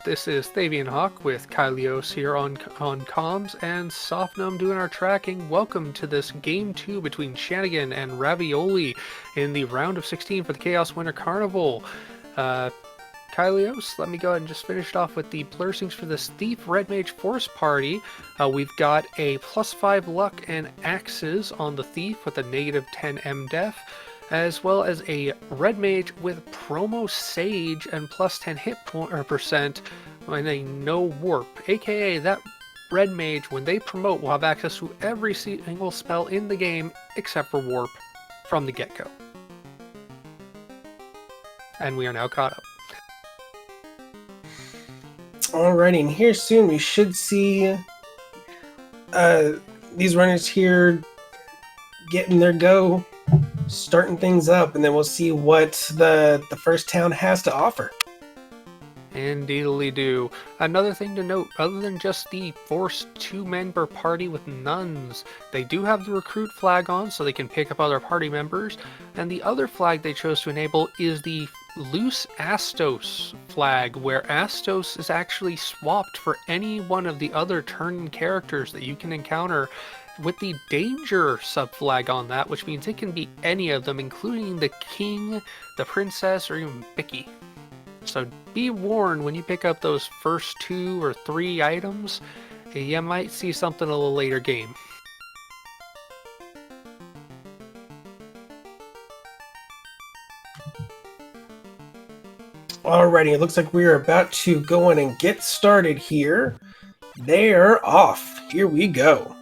This is Thavian Hawk with Kylios here on comms and Softnum doing our tracking. Welcome to this Game 2 between Chanigan and Ravioli in the round of 16 for the Chaos Winter Carnival. Kylios, let me go ahead and just finish it off with the blessings for this Thief Red Mage Force Party. We've got a +5 luck and axes on the Thief with a -10 MDef, as well as a Red Mage with promo Sage and +10 hit percent and a no warp, aka that Red Mage, when they promote, will have access to every single spell in the game except for warp from the get-go. And we are now caught up. Alrighty, and here soon we should see these runners here getting their go, starting things up, and then we'll see what the first town has to offer. Indeedly do. Another thing to note, other than just the forced 2-member party with nuns, they do have the recruit flag on so they can pick up other party members, and the other flag they chose to enable is the loose Astos flag, where Astos is actually swapped for any one of the other turn characters that you can encounter, with the danger sub-flag on that, which means it can be any of them, including the king, the princess, or even Bicky. So be warned when you pick up those first 2 or 3 items, you might see something a little later game. Alrighty, it looks like we are about to go in and get started here. They're off. Here we go.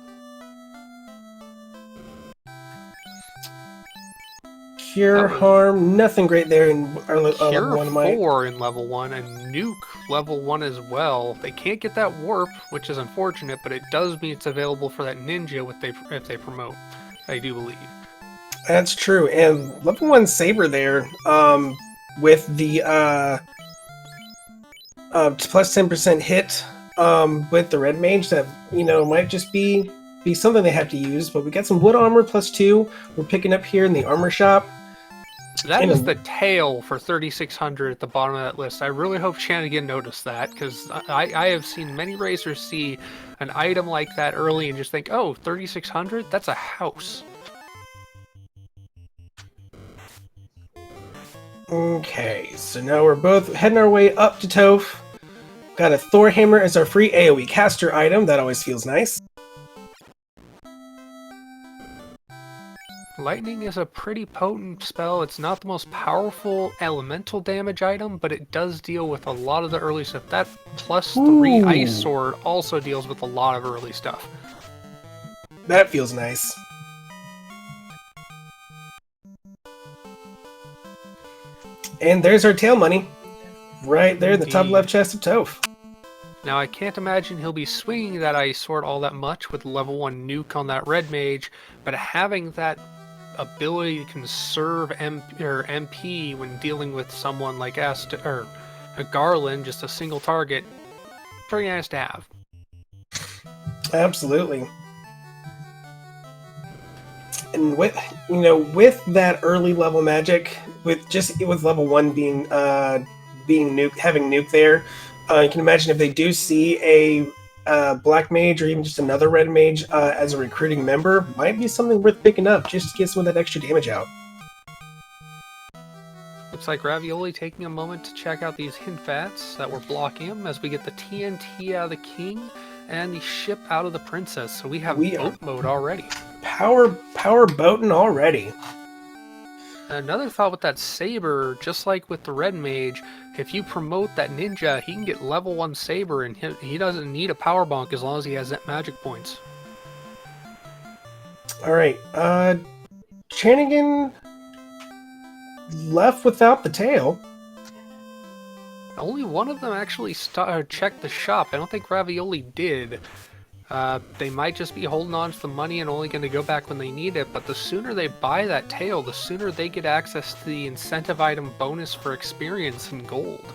Cure, harm, nothing great there in our Cure level 1. 4 in level 1 and nuke level 1 as well. They can't get that warp, which is unfortunate, but it does mean it's available for that ninja if they promote, I do believe. That's true, and level 1 saber there, with the plus 10% hit with the red mage, that might just be something they have to use. But we got some wood armor +2 we're picking up here in the armor shop. That is the tail for 3600 at the bottom of that list. I really hope Chanigan noticed that, because I have seen many racers see an item like that early and just think, oh, 3600? That's a house. Okay, so now we're both heading our way up to Toph. Got a Thor Hammer as our free AoE caster item. That always feels nice. Lightning is a pretty potent spell. It's not the most powerful elemental damage item, but it does deal with a lot of the early stuff. That +3 Ice Sword also deals with a lot of early stuff. That feels nice. And there's our tail money. Right there in the top left chest of Toph. Now, I can't imagine he'll be swinging that Ice Sword all that much with level 1 nuke on that Red Mage, but having that ability to conserve MP when dealing with someone like a Garland, just a single target, pretty nice to have. Absolutely. And with that early level magic, with level 1 being nuke, having nuke there, you can imagine if they do see a black mage or even just another red mage as a recruiting member, might be something worth picking up just to get some of that extra damage out. Looks like Ravioli taking a moment to check out these hint vats that were blocking him as we get the TNT out of the king and the ship out of the princess. So we have boat mode already. Power boating already. Another thought with that saber, just like with the red mage, if you promote that ninja, he can get level 1 saber and he doesn't need a power bonk as long as he has that magic points. Alright, Chanigan left without the tail. Only one of them actually checked the shop. I don't think Ravioli did. They might just be holding on to the money and only going to go back when they need it, but the sooner they buy that tail, the sooner they get access to the incentive item bonus for experience and gold.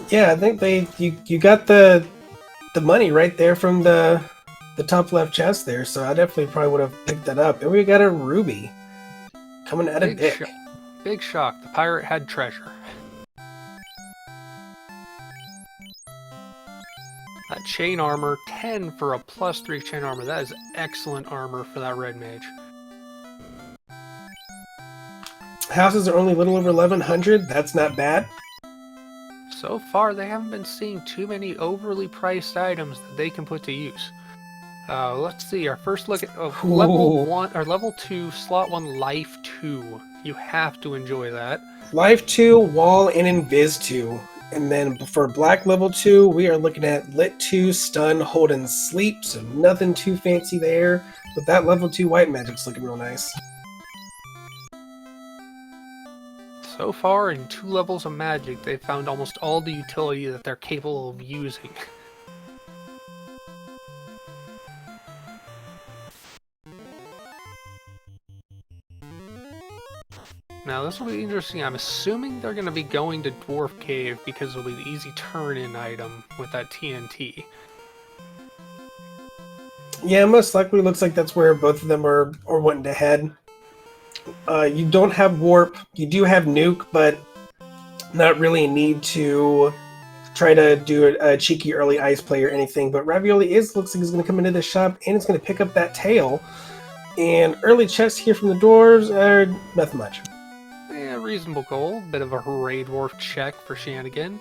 Yeah, I think you got the money right there from the top left chest there, so I definitely probably would have picked that up. And we got a ruby coming out of Dick. Big shock. The pirate had treasure. That chain armor, 10 for a +3 chain armor. That is excellent armor for that red mage. Houses are only a little over 1100. That's not bad. So far, they haven't been seeing too many overly priced items that they can put to use. Let's see. Our first look at level 1 or level 2, slot 1, life 2. You have to enjoy that. Life 2, wall, and invis 2. And then for black level 2, we are looking at lit 2, stun, hold, and sleep. So nothing too fancy there. But that level 2 white magic's looking real nice. So far, in 2 levels of magic, they've found almost all the utility that they're capable of using. Now, this will be interesting. I'm assuming they're going to be going to Dwarf Cave because it'll be the easy turn-in item with that TNT. Yeah, most likely looks like that's where both of them are wanting to head. You don't have warp. You do have nuke, but not really a need to try to do a cheeky early ice play or anything. But Ravioli looks like he's going to come into the shop and it's going to pick up that tail. And early checks here from the dwarves are nothing much. Yeah, reasonable goal. Bit of a Hooray Dwarf check for Chanigan.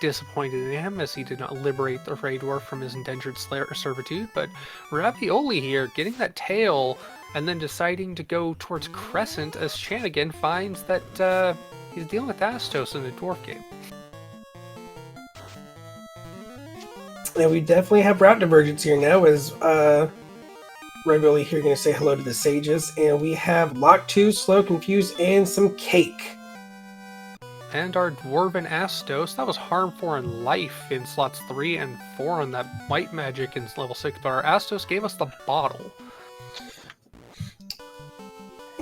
Disappointed in him as he did not liberate the Hooray Dwarf from his indentured servitude. But Ravioli here getting that tail and then deciding to go towards Crescent as Chanigan finds that he's dealing with Astos in the Dwarf Game. And we definitely have route divergence here now as Ravioli here going to say hello to the sages. And we have Lock 2, Slow, Confused, and some cake. And our Dwarven Astos, that was Harm 4 and Life in slots 3 and 4 on that White Magic in level 6, but our Astos gave us the bottle.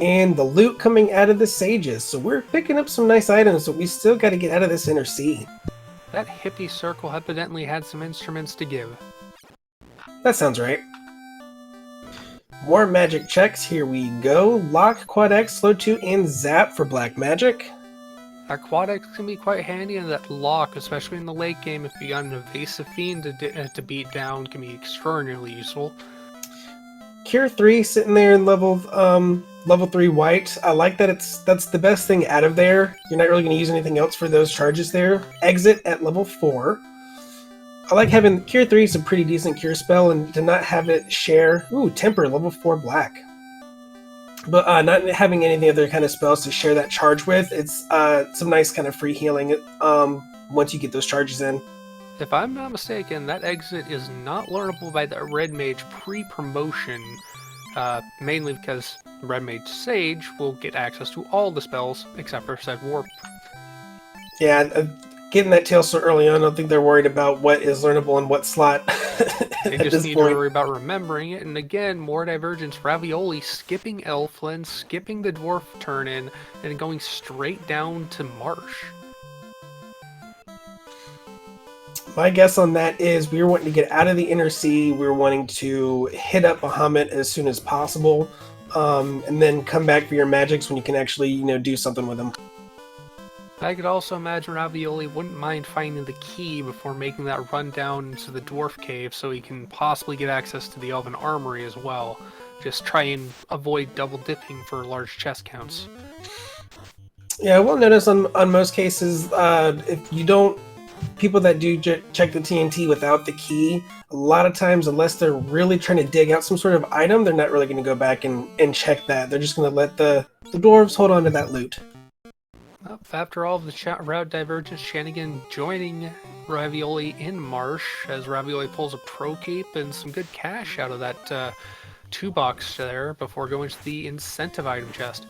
And the loot coming out of the sages. So we're picking up some nice items, but we still got to get out of this inner sea. That hippie circle evidently had some instruments to give. That sounds right. More magic checks. Here we go. Lock, Quad X, Slow 2, and Zap for black magic. That Quad X can be quite handy, and that Lock, especially in the late game, if you got an evasive fiend to beat down, can be extraordinarily useful. Cure 3 sitting there in level 3 white. I like that that's the best thing out of there. You're not really going to use anything else for those charges there. Exit at level 4. I like having Cure 3 is a pretty decent cure spell, and to not have it share. Ooh, Temper, level 4 black. But not having any other kind of spells to share that charge with, it's some nice kind of free healing once you get those charges in. If I'm not mistaken, that exit is not learnable by the Red Mage pre-promotion, mainly because Red Mage Sage will get access to all the spells except for said Warp. Yeah, getting that tail so early on, I don't think they're worried about what is learnable in what slot. They just need to worry about remembering it, and again, more divergence. Ravioli skipping Elfland, skipping the Dwarf turn-in, and going straight down to Marsh. My guess on that is we were wanting to get out of the inner sea. We were wanting to hit up Bahamut as soon as possible, and then come back for your magics when you can actually, do something with them. I could also imagine Ravioli wouldn't mind finding the key before making that run down into the Dwarf Cave so he can possibly get access to the Elven Armory as well. Just try and avoid double dipping for large chest counts. Yeah, we'll notice on most cases, if you don't, people that do check the TNT without the key, a lot of times, unless they're really trying to dig out some sort of item, they're not really going to go back and check that. They're just going to let the dwarves hold on to that loot. Well, after all of the route divergence, Chanigan joining Ravioli in Marsh as Ravioli pulls a pro cape and some good cash out of that 2-box there before going to the incentive item chest.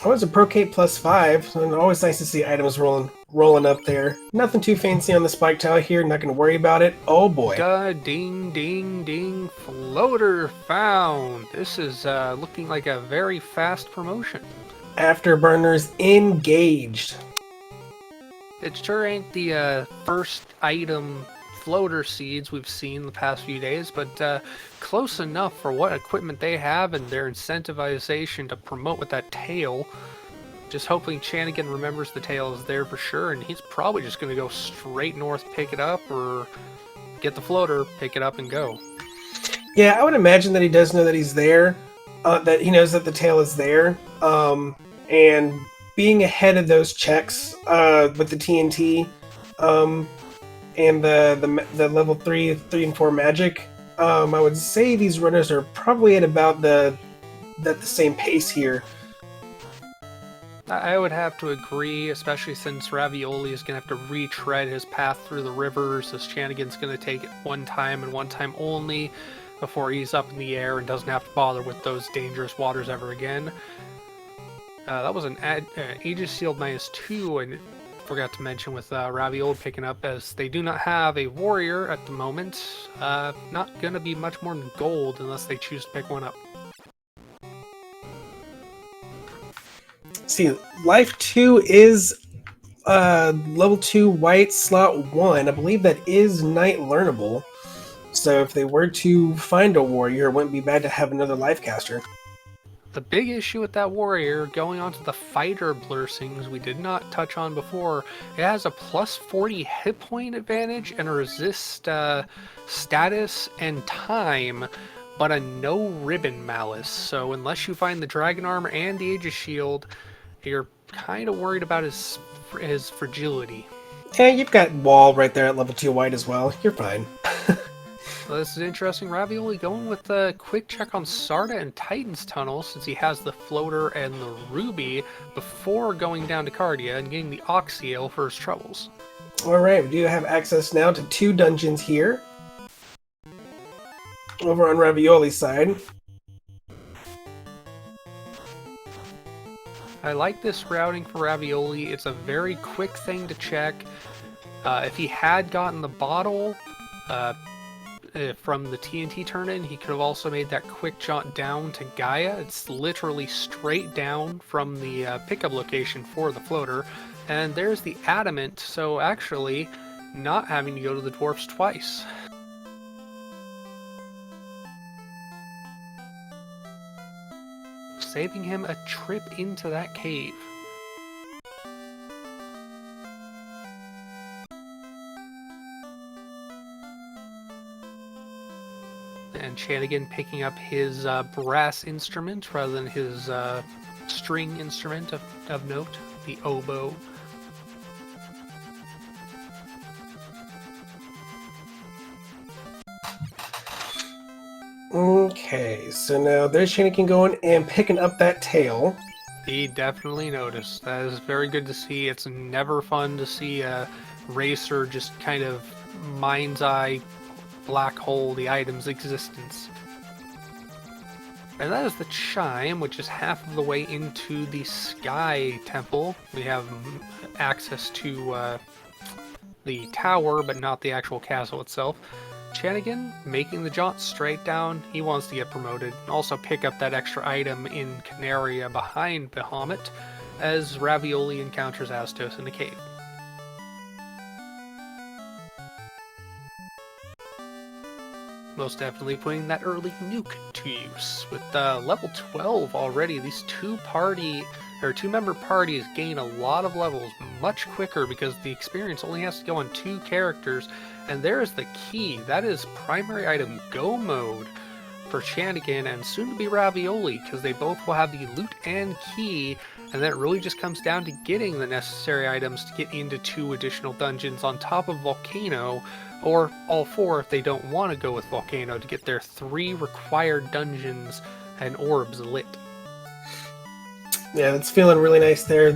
Oh, it's a Pro Cape +5, and always nice to see items rolling up there. Nothing too fancy on the spike tile here, not going to worry about it. Oh boy. Ding, ding, ding, floater found. This is looking like a very fast promotion. Afterburners engaged. It sure ain't the first item floater seeds we've seen the past few days, but close enough for what equipment they have and their incentivization to promote with that tail. Just hoping Chanigan remembers the tail is there for sure, and he's probably just going to go straight north, pick it up, or get the floater, pick it up, and go. Yeah, I would imagine that he does know that he's there, that he knows that the tail is there, and being ahead of those checks with the TNT and the level 3 and 4 magic, I would say these runners are probably at about the same pace here. I would have to agree, especially since Ravioli is going to have to retread his path through the rivers, as Chanigan's going to take it one time and one time only before he's up in the air and doesn't have to bother with those dangerous waters ever again. That was an Aegis Shield -2, and forgot to mention with Ravioli picking up, as they do not have a warrior at the moment. Not going to be much more than gold unless they choose to pick one up. See, Life 2 is level 2 white slot 1. I believe that is night learnable. So if they were to find a warrior, it wouldn't be bad to have another life caster. The big issue with that warrior, going on to the fighter blessings we did not touch on before, it has a plus 40 hit point advantage and a resist status and time, but a no ribbon malice. So unless you find the dragon armor and the Aegis shield, you're kind of worried about his fragility. Yeah, you've got wall right there at level 2 white as well. You're fine. Well, this is interesting. Ravioli going with a quick check on Sarda and Titan's Tunnel, since he has the floater and the ruby, before going down to Cardia and getting the Oxyale for his troubles. Alright, we do have access now to 2 dungeons here. Over on Ravioli's side. I like this routing for Ravioli. It's a very quick thing to check. If he had gotten the bottle from the TNT turn-in, he could have also made that quick jaunt down to Gaia. It's literally straight down from the pickup location for the floater. And there's the adamant, so actually not having to go to the dwarfs twice. Saving him a trip into that cave. And Chanigan picking up his brass instrument rather than his string instrument of note, the oboe. Okay, so now there's Chanigan going and picking up that tail. He definitely noticed. That is very good to see. It's never fun to see a racer just kind of mind's eye black hole the item's existence. And that is the chime, which is half of the way into the Sky Temple. We have access to the tower, but not the actual castle itself. Chanigan making the jaunt straight down. He wants to get promoted. Also pick up that extra item in Canaria behind Bahamut, as Ravioli encounters Astos in the cave. Most definitely putting that early nuke to use. With level 12 already, these two-member parties gain a lot of levels much quicker because the experience only has to go on 2 characters, and there is the key. That is primary item go mode for Chanigan and soon to be Ravioli, because they both will have the loot and key, and then it really just comes down to getting the necessary items to get into 2 additional dungeons on top of Volcano, or all 4 if they don't want to go with Volcano, to get their 3 required dungeons and orbs lit. Yeah, that's feeling really nice there.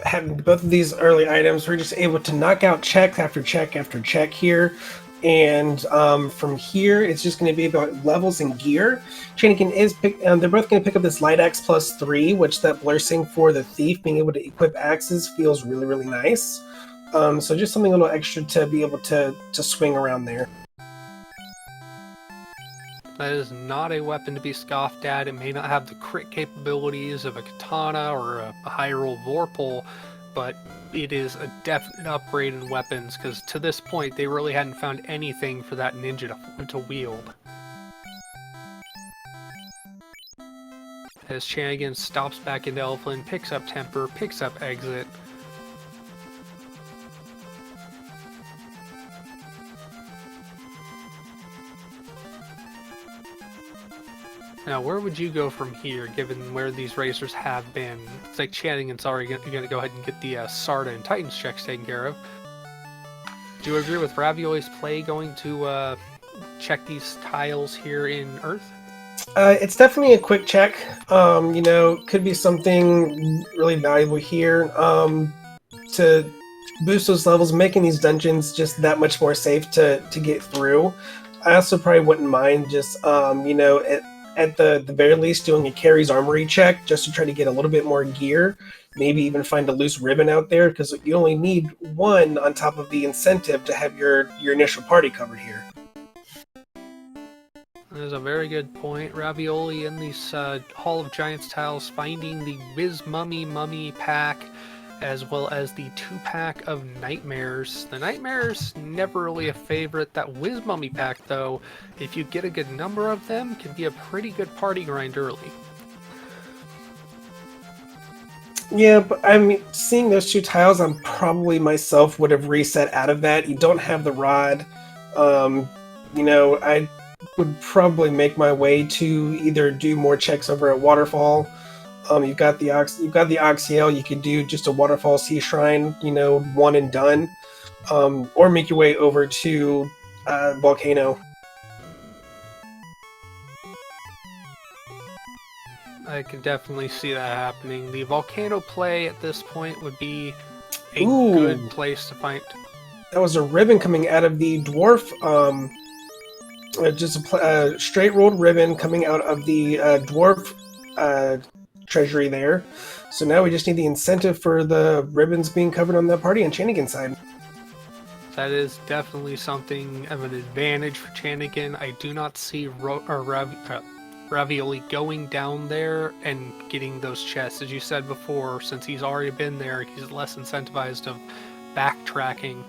Having both of these early items, we're just able to knock out check after check after check here. And from here, it's just going to be about levels and gear. Chanigan is they're both going to pick up this Light Axe +3, which that blessing for the Thief, being able to equip axes, feels really, really nice. So just something a little extra to be able to swing around there. That is not a weapon to be scoffed at. It may not have the crit capabilities of a katana or a high roll vorpal, but it is a definite upgrade in weapons, because to this point they really hadn't found anything for that ninja to wield. As Chanigan stops back into Elfland, picks up Temper, picks up Exit. Now, where would you go from here, given where these racers have been? It's like Chanigan's already going to go ahead and get the Sarda and Titans checks taken care of. Do you agree with Ravioli's play going to check these tiles here in Earth? It's definitely a quick check. Could be something really valuable here to boost those levels, making these dungeons just that much more safe to get through. I also probably wouldn't mind just at the very least doing a carries armory check just to try to get a little bit more gear. Maybe even find a loose ribbon out there, because you only need one on top of the incentive to have your initial party covered here. There's a very good point. Ravioli in these Hall of Giants tiles, finding the Wiz Mummy pack, as well as the 2-pack of Nightmares. The Nightmares, never really a favorite. That Wiz Mummy pack, though, if you get a good number of them, can be a pretty good party grind early. Yeah, but I mean, seeing those 2 tiles, I'm probably myself would have reset out of that. You don't have the rod. I would probably make my way to either do more checks over at Waterfall. You've got the Oxyale. You could do just a Waterfall Sea Shrine, one and done, or make your way over to Volcano. I can definitely see that happening. The Volcano play at this point would be a Ooh. good place to find. That was a ribbon coming out of the dwarf. Just a straight rolled ribbon coming out of the dwarf treasury there. So now we just need the incentive for the ribbons being covered on the party and Chanigan side. That is definitely something of an advantage for Chanigan. I do not see Ravioli going down there and getting those chests. As you said before, since he's already been there, he's less incentivized of backtracking.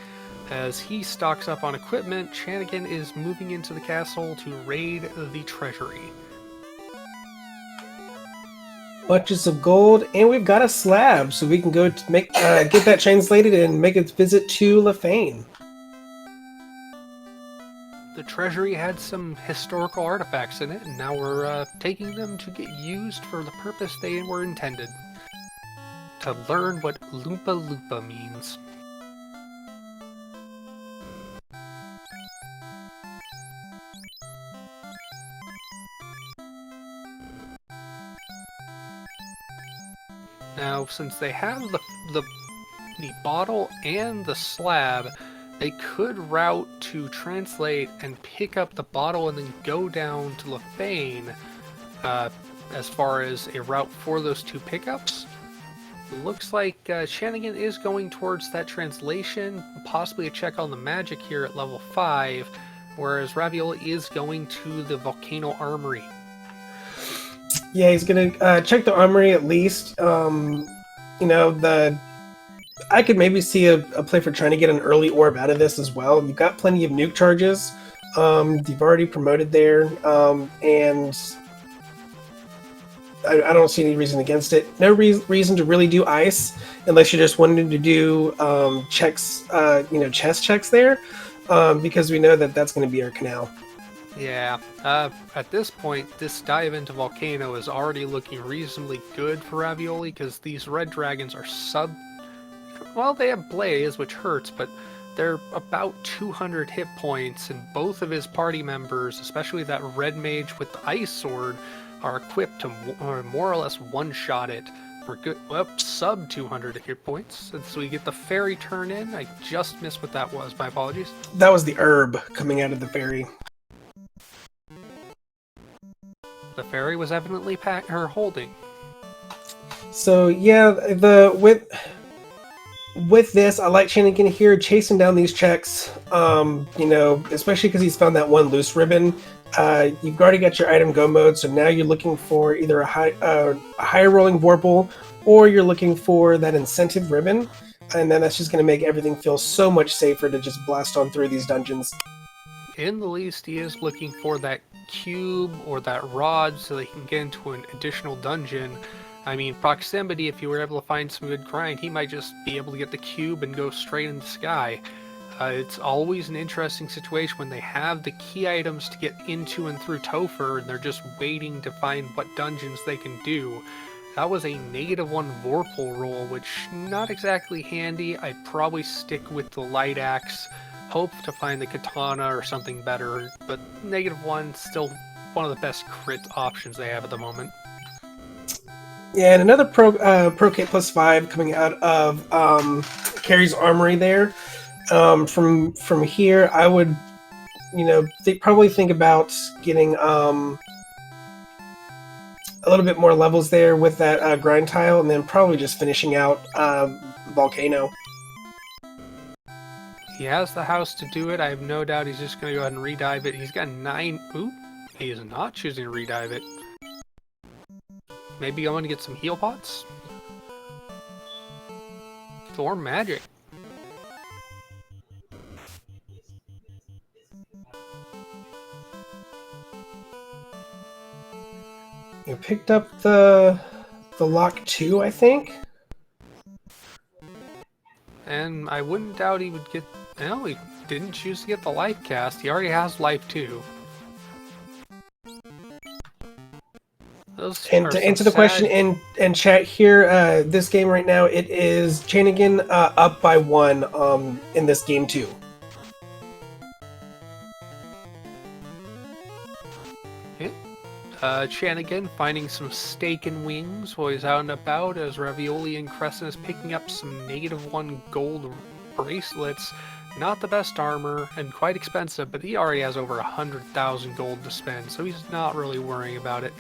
As he stocks up on equipment, Chanigan is moving into the castle to raid the treasury. Bunches of gold, and we've got a slab, so we can go to make get that translated and make its visit to Lefane. The treasury had some historical artifacts in it, and now we're taking them to get used for the purpose they were intended. To learn what Loompa Loompa means. Now, since they have the bottle and the slab, they could route to translate and pick up the bottle and then go down to Lefane as far as a route for those 2 pickups. Looks like Chanigan is going towards that translation, possibly a check on the magic here at level 5, whereas Ravioli is going to the Volcano Armory. Yeah, he's gonna check the armory at least. I could maybe see a play for trying to get an early orb out of this as well. You've got plenty of nuke charges. You've already promoted there, and I don't see any reason against it. No reason to really do ice unless you just wanted to do checks, chest checks there, because we know that that's going to be our canal. Yeah, at this point, this dive into Volcano is already looking reasonably good for Ravioli, because these red dragons are well, they have Blaze, which hurts, but they're about 200 hit points, and both of his party members, especially that red mage with the ice sword, are equipped to more or less one-shot it for good, sub 200 hit points. And so we get the fairy turn in. I just missed what that was. My apologies. That was the herb coming out of the fairy. The fairy was evidently holding. So yeah, with this, I like Chanigan here chasing down these checks. Especially because he's found that one loose ribbon. You've already got your item go mode, so now you're looking for either a higher rolling Vorpal, or you're looking for that incentive ribbon, and then that's just going to make everything feel so much safer to just blast on through these dungeons. In the least, he is looking for that cube or that rod so they can get into an additional dungeon. I mean, proximity, if you were able to find some good grind, he might just be able to get the cube and go straight in the sky. It's always an interesting situation when they have the key items to get into and through Topher, and they're just waiting to find what dungeons they can do. That was a -1 Vorpal roll, which not exactly handy. I'd probably stick with the light axe, hope to find the katana or something better, but -1 still one of the best crit options they have at the moment. Yeah, and another Pro Kit +5 coming out of Carrie's Armory there. From here, I would, probably think about getting a little bit more levels there with that grind tile, and then probably just finishing out Volcano. He has the house to do it. I have no doubt he's just going to go ahead and redive it. He's got 9... Oop, he is not choosing to redive it. Maybe going to get some heal pots? Or magic. You picked up the lock 2, I think. And I wouldn't doubt he would get... No, he didn't choose to get the life cast. He already has life 2. And to answer the question in chat here, this game right now, it is Chanigan up by 1 in this game too. Chanigan finding some steak and wings while he's out and about, as Ravioli and Crescent is picking up some -1 gold bracelets. Not the best armor and quite expensive, but he already has over 100,000 gold to spend, so he's not really worrying about it.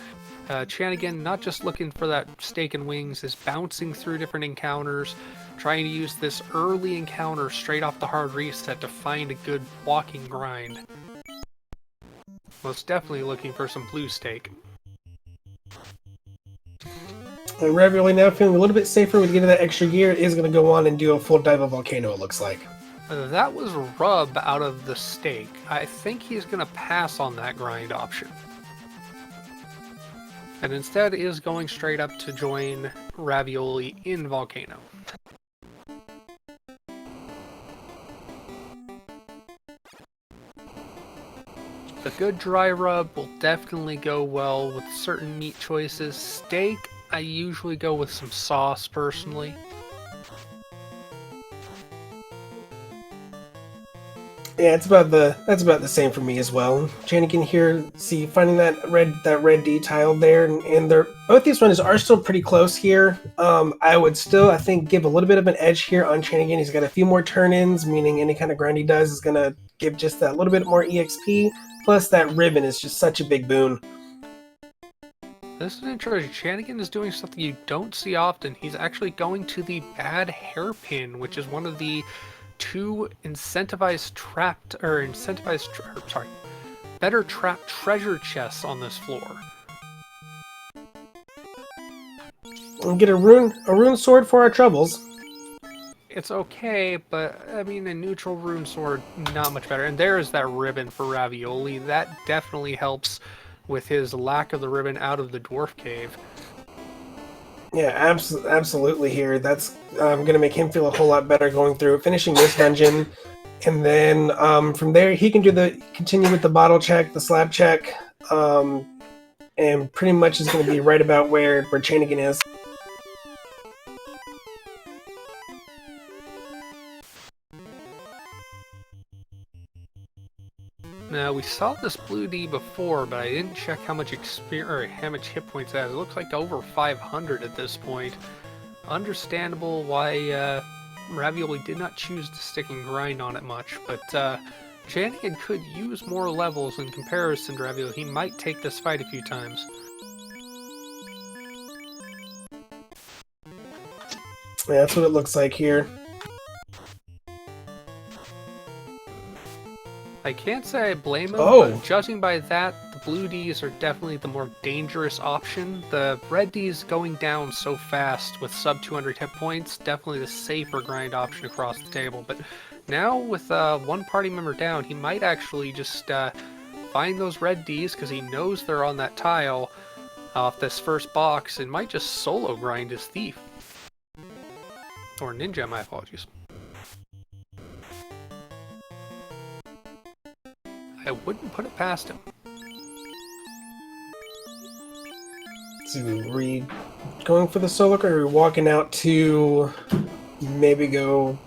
Chanigan, not just looking for that steak and wings, is bouncing through different encounters, trying to use this early encounter straight off the hard reset to find a good walking grind. Most definitely looking for some blue steak. And Ravioli, now feeling a little bit safer with getting that extra gear, is going to go on and do a full dive of Volcano, it looks like. That was rub out of the steak. I think he's going to pass on that grind option. And instead is going straight up to join Ravioli in Volcano. A good dry rub will definitely go well with certain meat choices. Steak, I usually go with some sauce personally. Yeah, that's about the same for me as well. Chanigan here, see, finding that red D tile there, and they're both these runs are still pretty close here. I would still, I think, give a little bit of an edge here on Chanigan. He's got a few more turn-ins, meaning any kind of grind he does is gonna give just that little bit more EXP. Plus, that ribbon is just such a big boon. This is interesting. Chanigan is doing something you don't see often. He's actually going to the bad hairpin, which is one of the 2 better trapped treasure chests on this floor. We'll get a rune sword for our troubles. It's okay, but I mean, a neutral rune sword, not much better. And there is that ribbon for Ravioli. That definitely helps with his lack of the ribbon out of the dwarf cave. Yeah, absolutely here. That's going to make him feel a whole lot better going through, finishing this dungeon. And then from there, he can continue with the bottle check, the slab check, and pretty much is going to be right about where Chanigan is. Now, we saw this blue D before, but I didn't check how much how much hit points it has. It looks like over 500 at this point. Understandable why Ravioli did not choose to stick and grind on it much, but Chanigan could use more levels in comparison to Ravioli. He might take this fight a few times. Yeah, that's what it looks like here. I can't say I blame him, but judging by that, the blue Ds are definitely the more dangerous option. The red Ds going down so fast with sub 200 hit points, definitely the safer grind option across the table. But now with one party member down, he might actually just find those red Ds because he knows they're on that tile off this first box and might just solo grind his thief. Or ninja, my apologies. I wouldn't put it past him. So we going for the solo card, or are we walking out to maybe go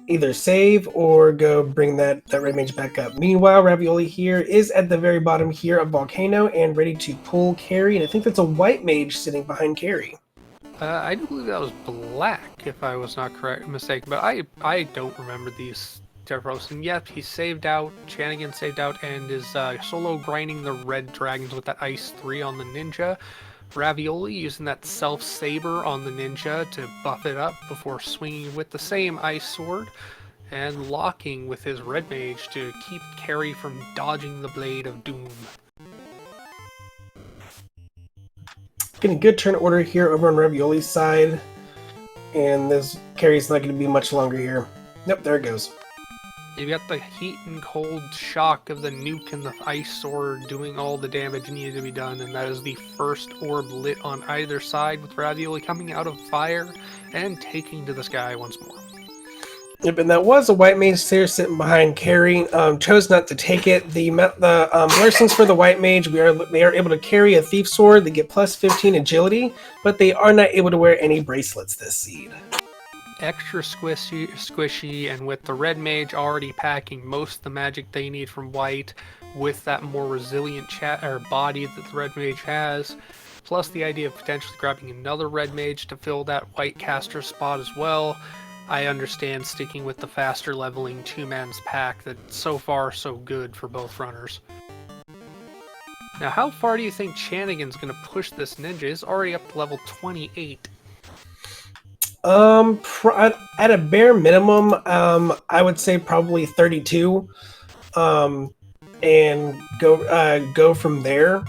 either save or go bring that red mage back up? Meanwhile, Ravioli here is at the very bottom here of Volcano and ready to pull Carry, and I think that's a white mage sitting behind Carry. I do believe that was black, if I was not mistaken, but I don't remember these differences. And yep, he saved out, Chanigan saved out, and is solo grinding the red dragons with that Ice 3 on the ninja. Ravioli using that self-saber on the ninja to buff it up before swinging with the same ice sword, and locking with his red mage to keep Carry from dodging the blade of doom. Getting good turn order here over on Ravioli's side, and this Carry's not going to be much longer here. Nope, there it goes. You got the heat and cold shock of the nuke and the ice sword doing all the damage needed to be done, and that is the first orb lit on either side, with Ravioli coming out of fire and taking to the sky once more. Yep, and that was a white mage there sitting behind Carry. Chose not to take it. The blessings for the white mage, they are able to carry a thief sword. They get plus 15 agility, but they are not able to wear any bracelets this seed. Extra squishy, and with the red mage already packing most of the magic they need from white, with that more resilient body that the red mage has, plus the idea of potentially grabbing another red mage to fill that white caster spot as well, I understand sticking with the faster leveling 2-man's pack. That's so far so good for both runners. Now, how far do you think Chanigan's going to push this ninja? He's already up to level 28. At a bare minimum, I would say probably 32, and go from there.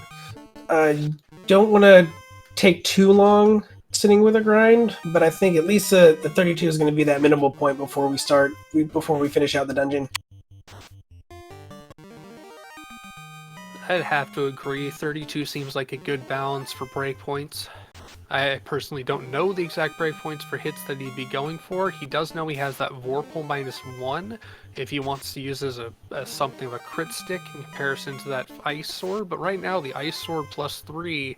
Don't want to take too long sitting with a grind, but I think at least the 32 is going to be that minimal point before we finish out the dungeon. I'd have to agree. 32 seems like a good balance for breakpoints. I personally don't know the exact breakpoints for hits that he'd be going for. He does know he has that Vorpal -1 if he wants to use as something of a crit stick in comparison to that Ice Sword, but right now the Ice Sword +3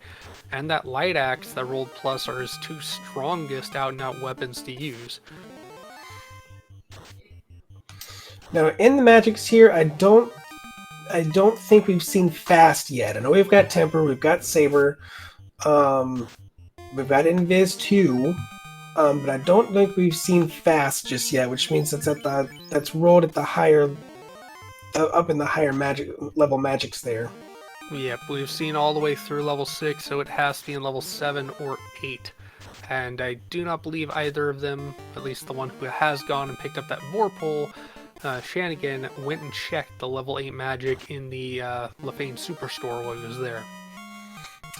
and that Light Axe that rolled plus are his two strongest out-and-out weapons to use. Now in the magics here, I don't think we've seen Fast yet. I know we've got Temper, we've got Saber, we've got Invis too, but I don't think we've seen Fast just yet, which means that's rolled at the higher, up in the higher magic level magics there. Yep, we've seen all the way through level 6, so it has to be in level 7 or 8. And I do not believe either of them, at least the one who has gone and picked up that Vorpal, Chanigan, went and checked the level 8 magic in the Lefane Superstore while he was there.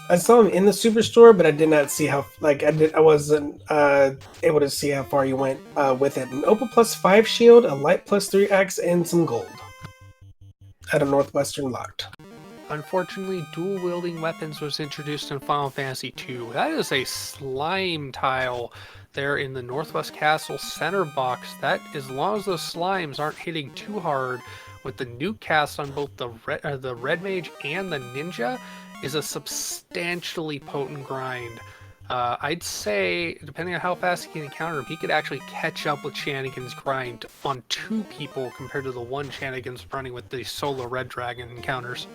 I saw him in the Superstore, but I did not see how. I wasn't able to see how far you went with it. An Opal +5 shield, a Light +3 axe, and some gold. At a Northwestern locked. Unfortunately, dual-wielding weapons was introduced in Final Fantasy II. That is a slime tile there in the Northwest Castle center box. That, as long as those slimes aren't hitting too hard with the nuke cast on both the red mage and the ninja, is a substantially potent grind. I'd say, depending on how fast he can encounter him, he could actually catch up with Chanigan's grind on 2 people compared to the one Chanigan's running with the solo red dragon encounters.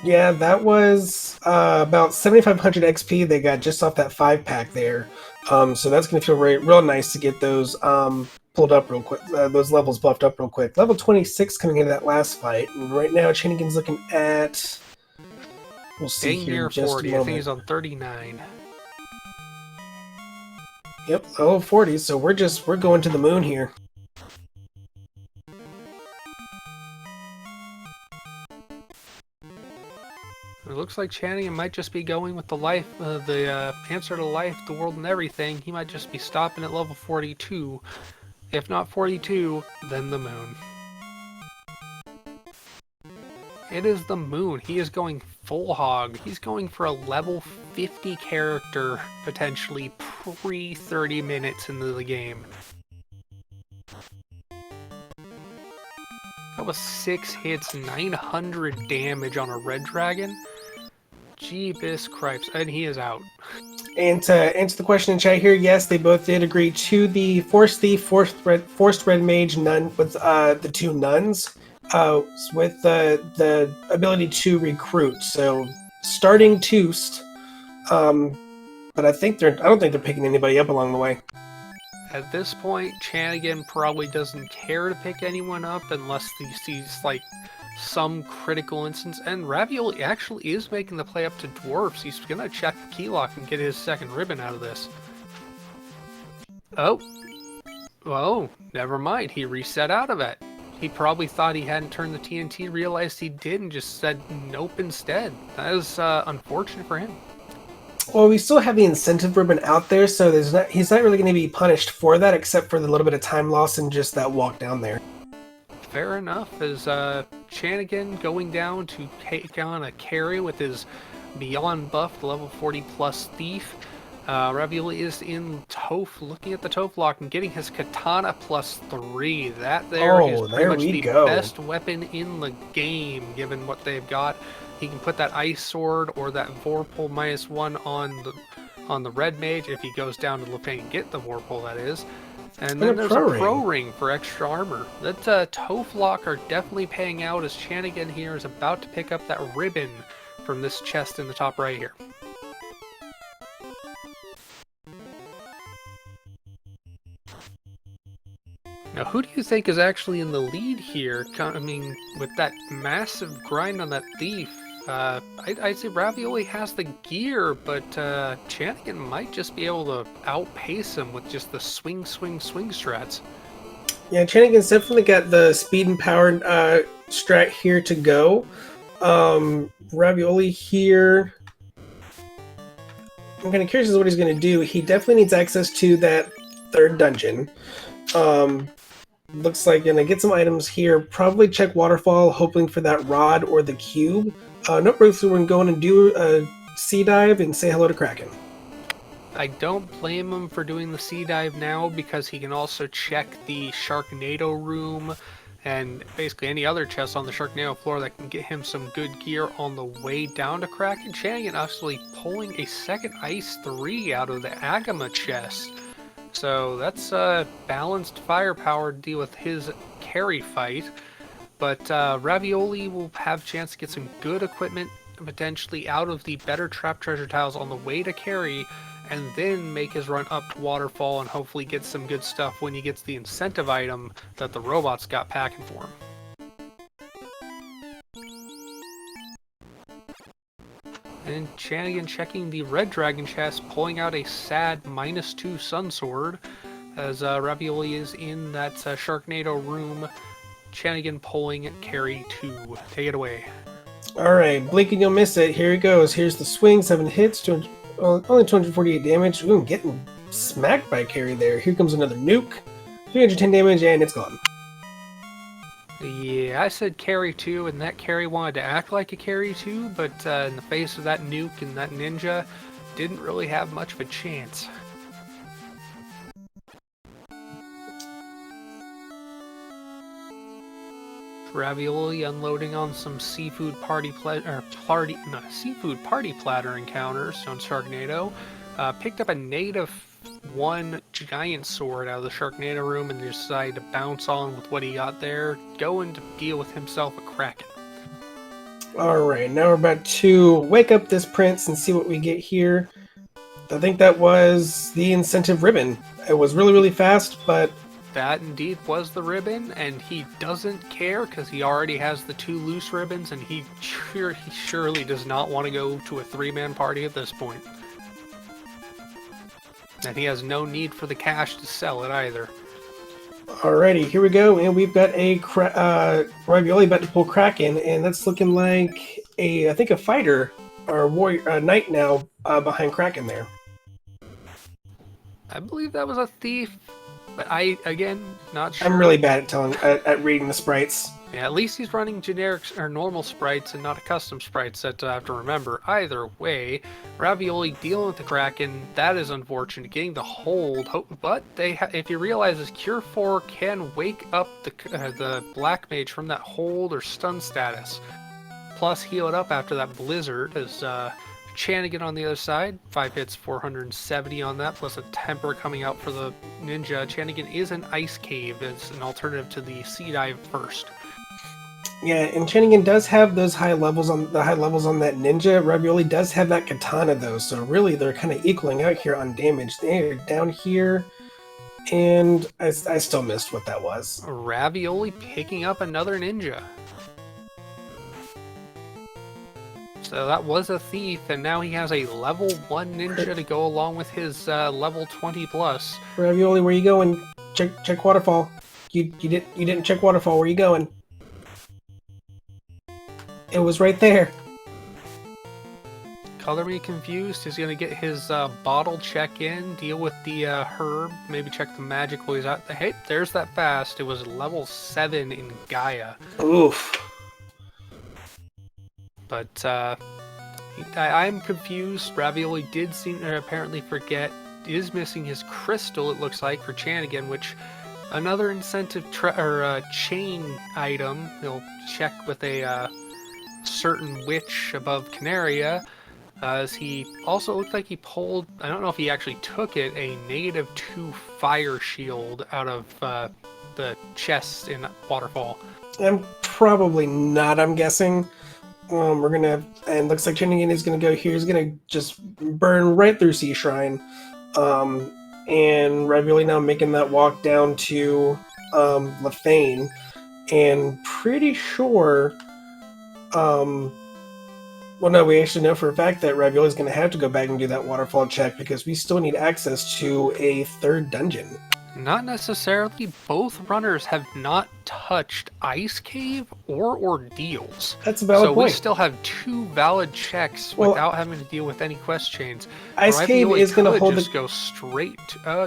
Yeah, that was about 7,500 XP they got just off that 5-pack there. So that's going to feel real nice to get those pulled up real quick, those levels buffed up real quick. Level 26 coming into that last fight, and right now Chanigan's looking at... We'll see Dang here near in just 40, a moment. I think he's on 39. Yep, oh 40, so we're going to the moon here. It looks like Chanigan might just be going with the answer to life, the world, and everything. He might just be stopping at level 42. If not 42, then the moon. It is the moon. He is going full hog. He's going for a level 50 character, potentially pre-30 minutes into the game. That was 6 hits, 900 damage on a red dragon. Jeebus cripes, and he is out. And to answer the question in chat here, yes, they both did agree to the Force Thief, Forced Red Mage, Nun with the 2 nuns, with the ability to recruit. So starting Toost, but I don't think they're picking anybody up along the way. At this point, Chanigan probably doesn't care to pick anyone up unless he sees, like, some critical instance. And Ravioli actually is making the play up to Dwarfs. He's gonna check the key lock and get his second ribbon out of this. Oh. Whoa, never mind. He reset out of it. He probably thought he hadn't turned the TNT, realized he did, and just said nope instead. That is unfortunate for him. Well, we still have the incentive ribbon out there, so he's not really going to be punished for that, except for the little bit of time loss and just that walk down there. Fair enough, as Chanigan going down to take on a carry with his beyond buffed level 40 plus thief. Ravioli is in Toph, looking at the Toph lock and getting his katana plus 3. That there is pretty much the best weapon in the game, given what they've got. He can put that ice sword or that Vorpal -1 on the red mage if he goes down to Lefang and get the Vorpal, that is. And then there's a pro ring for extra armor. That Toph lock are definitely paying out, as Chanigan here is about to pick up that ribbon from this chest in the top right here. Now, who do you think is actually in the lead here? I mean, with that massive grind on that thief, I'd say Ravioli has the gear, but Chanigan might just be able to outpace him with just the swing strats. Yeah, Chanigan's definitely got the speed and power strat here to go. Ravioli here, I'm kind of curious as to what he's going to do. He definitely needs access to that third dungeon. Looks like gonna get some items here. Probably check waterfall, hoping for that rod or the cube. Nope, we're going to go in and do a sea dive and say hello to Kraken. I don't blame him for doing the sea dive now, because he can also check the Sharknado room and basically any other chest on the Sharknado floor that can get him some good gear on the way down to Kraken. Chanigan actually pulling a second Ice 3 out of the Agama chest. So that's balanced firepower to deal with his carry fight. But Ravioli will have a chance to get some good equipment, potentially out of the better trap treasure tiles on the way to carry, and then make his run up to Waterfall and hopefully get some good stuff when he gets the incentive item that the robots got packing for him. And Chanigan checking the red dragon chest, pulling out a sad -2 sun sword, as Ravioli is in that Sharknado room. Chanigan pulling carry 2. Take it away. Alright, blink and you'll miss it. Here it goes. Here's the swing, 7 hits, only 248 damage. Ooh, getting smacked by carry there. Here comes another nuke. 310 damage, and it's gone. Yeah, I said carry 2, and that carry wanted to act like a carry 2, but in the face of that nuke and that ninja, didn't really have much of a chance. Ravioli unloading on some seafood party platter encounters on Sharknado. Picked up a native 1 giant sword out of the Sharknado room and decided to bounce on with what he got there, going to deal with himself a Kraken. Alright, now we're about to wake up this prince and see what we get here. I think that was the incentive ribbon. It was really, really fast, but... That indeed was the ribbon, and he doesn't care because he already has the 2 loose ribbons, and he surely does not want to go to a 3-man party at this point. And he has no need for the cash to sell it either. Alrighty, here we go, and we've got a Ravioli about to pull Kraken, and that's looking like I think a fighter or warrior, knight now behind Kraken there. I believe that was a thief. But again, not sure. I'm really bad at at reading the sprites. Yeah, at least he's running generic or normal sprites and not a custom sprite set to have to remember. Either way, Ravioli dealing with the Kraken, that is unfortunate. Getting the hold, but if you realize this Cure 4 can wake up the Black Mage from that hold or stun status. Plus heal it up after that Blizzard as Chanigan on the other side. 5 hits, 470 on that, plus a temper coming out for the Ninja. Chanigan is an Ice Cave as an alternative to the Sea Dive first. Yeah, and Chanigan does have those high levels on that ninja. Ravioli does have that katana though, so really they're kind of equaling out here on damage. They're down here, and I still missed what that was. Ravioli picking up another ninja. So that was a thief, and now he has a level 1 ninja to go along with his level 20 plus. Ravioli, where you going? Check waterfall. You didn't check waterfall. Where you going? It was right there. Color me confused. He's gonna get his bottle check in, deal with the herb, maybe check the magic while he's out. Hey, there's that fast. It was level 7 in Gaia. Oof. But I'm confused. Ravioli did seem to apparently forget. Is missing his crystal, it looks like, for Chanigan, which another incentive chain item. He'll check with a certain witch above Canaria, as he also looked like he pulled, I don't know if he actually took it, a -2 fire shield out of the chest in Waterfall. I'm probably not, I'm guessing. We're gonna, and looks like Chanigan is gonna go here. He's gonna just burn right through Sea Shrine. And Ravioli now making that walk down to Lefane, and pretty sure well, no, we actually know for a fact that Ravioli is going to have to go back and do that waterfall check because we still need access to a 3rd dungeon. Not necessarily. Both runners have not touched Ice Cave or Ordeals. That's a valid point. So we still have 2 valid checks without having to deal with any quest chains. Ice Cave is going to hold just go straight.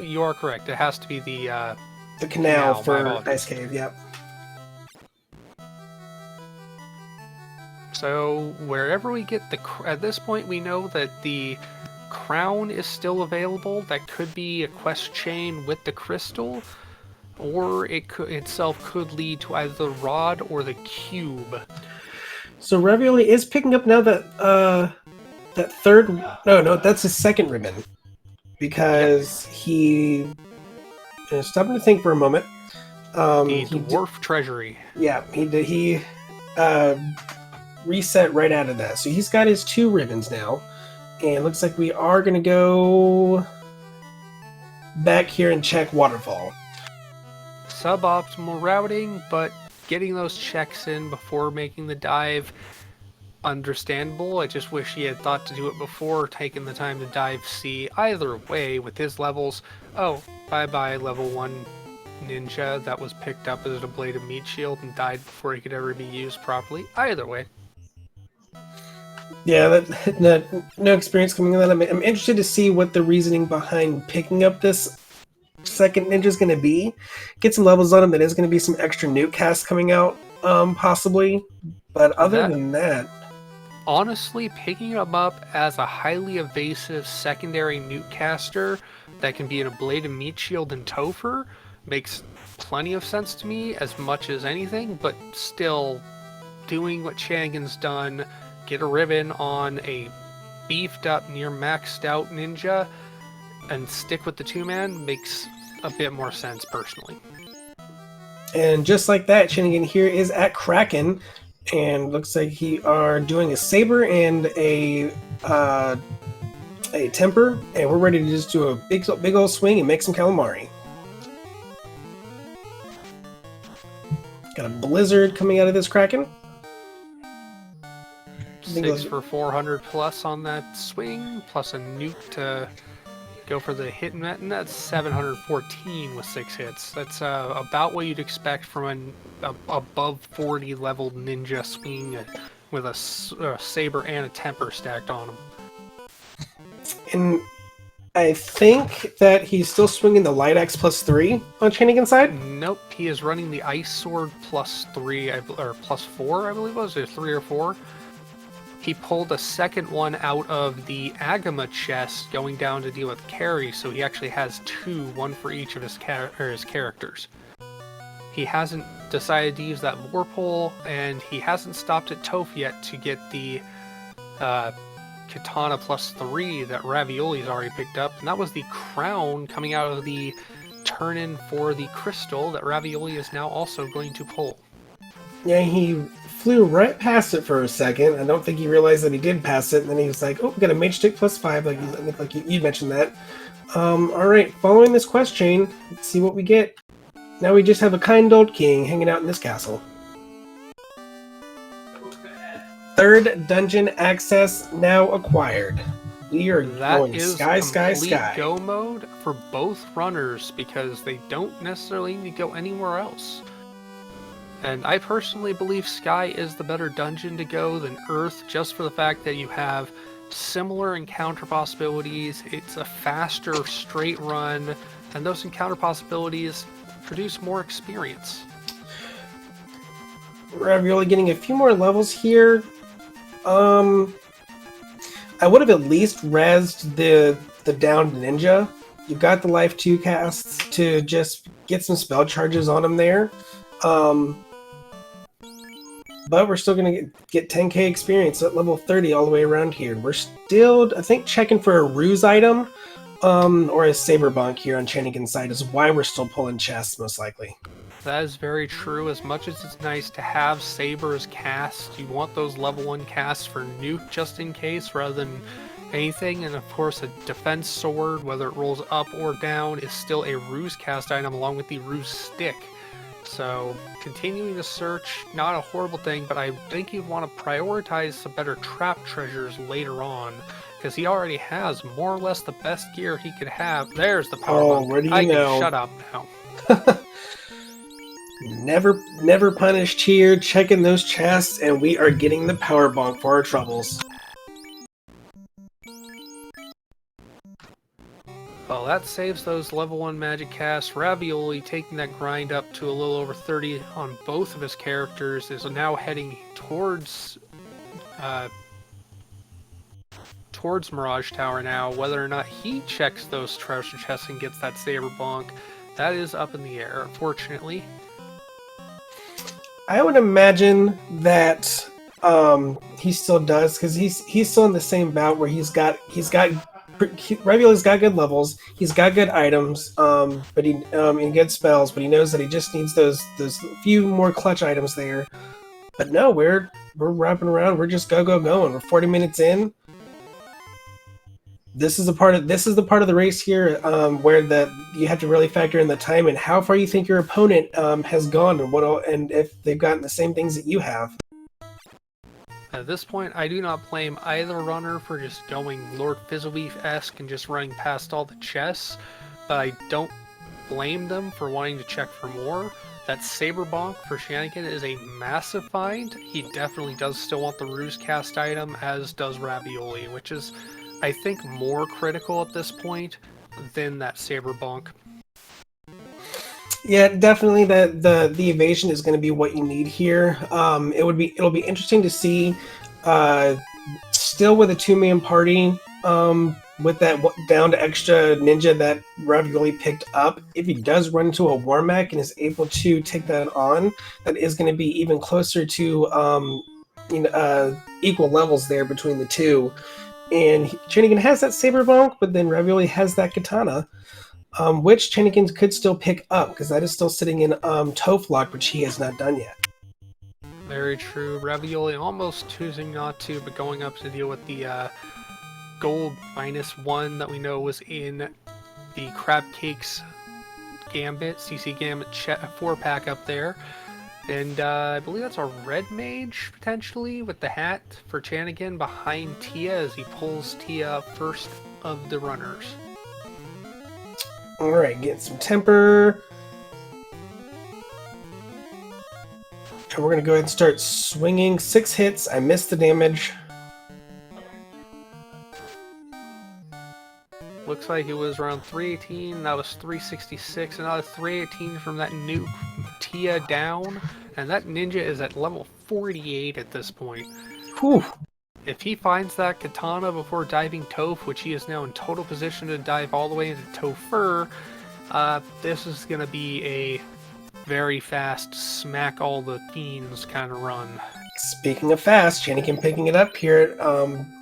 You are correct. It has to be the canal for Ice Cave. Yep. So wherever we get at this point, we know that the crown is still available. That could be a quest chain with the crystal, or it itself could lead to either the rod or the cube. So Ravioli is picking up now that that 3rd. No, that's his 2nd ribbon, because he. Stop to think for a moment. The dwarf treasury. Yeah, he reset right out of that. So he's got his 2 ribbons now. And it looks like we are going to go back here and check Waterfall. Suboptimal routing, but getting those checks in before making the dive, understandable. I just wish he had thought to do it before taking the time to dive C. Either way, with his levels, bye-bye level 1 ninja that was picked up as a blade of meat shield and died before he could ever be used properly. Either way. Yeah, no experience coming in that. I'm interested to see what the reasoning behind picking up this 2nd ninja is going to be. Get some levels on him. That is going to be some extra nuke casts coming out, possibly. But other than that... Honestly, picking him up as a highly evasive secondary nuke caster that can be in a blade of meat shield and Topher makes plenty of sense to me, as much as anything, but still doing what Chanigan's done, get a ribbon on a beefed up, near maxed out ninja, and stick with the 2-man makes a bit more sense personally. And just like that, Chanigan here is at Kraken, and looks like he are doing a saber and a temper, and we're ready to just do a big old swing and make some calamari. Got a blizzard coming out of this Kraken. 6 for 400 plus on that swing, plus a nuke to go for the hit net, and that's 714 with 6 hits. That's about what you'd expect from an above 40 level ninja swing with a saber and a temper stacked on them. And I think that he's still swinging the Light Axe +3 on Chanigan's side. Nope, he is running the Ice Sword +3, or +4, I believe it was, or 3 or 4. He pulled a second one out of the Agama chest going down to deal with Carrie, so he actually has 2, one for each of his characters. He hasn't decided to use that Vorpal, and he hasn't stopped at Toph yet to get the Katana +3 that Ravioli's already picked up, and that was the crown coming out of the turn-in for the crystal that Ravioli is now also going to pull. Yeah, he flew right past it for a second. I don't think he realized that he did pass it, and then he was like, oh, we got a Mage Stick +5, like you mentioned that. Alright, following this quest chain, let's see what we get. Now we just have a kind old king hanging out in this castle. Third dungeon access now acquired. We are going sky, sky, sky. Go mode for both runners because they don't necessarily need to go anywhere else. And I personally believe Sky is the better dungeon to go than Earth, just for the fact that you have similar encounter possibilities, it's a faster straight run, and those encounter possibilities produce more experience. Ravioli getting a few more levels here. I would have at least rezzed the downed ninja. You got the life 2 casts to just get some spell charges on him there. But we're still going to get 10k experience at level 30 all the way around here. We're still, I think, checking for a ruse item or a saber bonk here on Chanigan's side is why we're still pulling chests, most likely. That is very true. As much as it's nice to have sabers cast, you want those level 1 casts for nuke just in case rather than anything. And of course, a defense sword, whether it rolls up or down, is still a ruse cast item along with the ruse stick. So continuing to search, not a horrible thing, but I think you'd want to prioritize some better trap treasures later on, because he already has more or less the best gear he could have. There's the power bump. Where do you know? Can shut up now. Never punished here, checking those chests, and we are getting the power bonk for our troubles. Well, that saves those level 1 magic casts. Ravioli, taking that grind up to a little over 30 on both of his characters, is now heading towards Mirage Tower now. Whether or not he checks those treasure chests and gets that saber bonk, that is up in the air, unfortunately. I would imagine that he still does, because he's still in the same bout where Ravioli's got good levels, he's got good items, but he and good spells, but he knows that he just needs those few more clutch items there. But no, we're wrapping around, we're just going. We're 40 minutes in. This is the part of the race here where you have to really factor in the time and how far you think your opponent has gone and if they've gotten the same things that you have. At this point, I do not blame either runner for just going Lord Fizzlebeef-esque and just running past all the chests, but I don't blame them for wanting to check for more. That Saber Bonk for Chanigan is a massive find. He definitely does still want the Ruse Cast item, as does Ravioli, which is, I think, more critical at this point than that Saber Bonk. Yeah, definitely the evasion is going to be what you need here. It'll be interesting to see, still with a 2-man party, with that down to extra ninja that Ravioli picked up. If he does run into a Warmac and is able to take that on, that is going to be even closer to equal levels there between the two. And Chanigan has that Saber Bonk, but then Ravioli has that Katana. Which Chanigan could still pick up, because that is still sitting in Toph lock, which he has not done yet. Very true. Ravioli almost choosing not to, but going up to deal with the gold -1 that we know was in the Crab Cakes Gambit, CC Gambit 4-pack up there. And I believe that's a red mage, potentially, with the hat for Chanigan behind Tia as he pulls Tia first of the runners. Alright, get some temper. And we're going to go ahead and start swinging. 6 hits. I missed the damage. Looks looks like it was around 318, that was 366, another 318 from that nuke Tia down, and that ninja is at level 48 at this point. Whew. If he finds that katana before diving Toph, which he is now in total position to dive all the way into Topher, this is going to be a very fast smack all the fiends kind of run. Speaking of fast, Chanigan picking it up here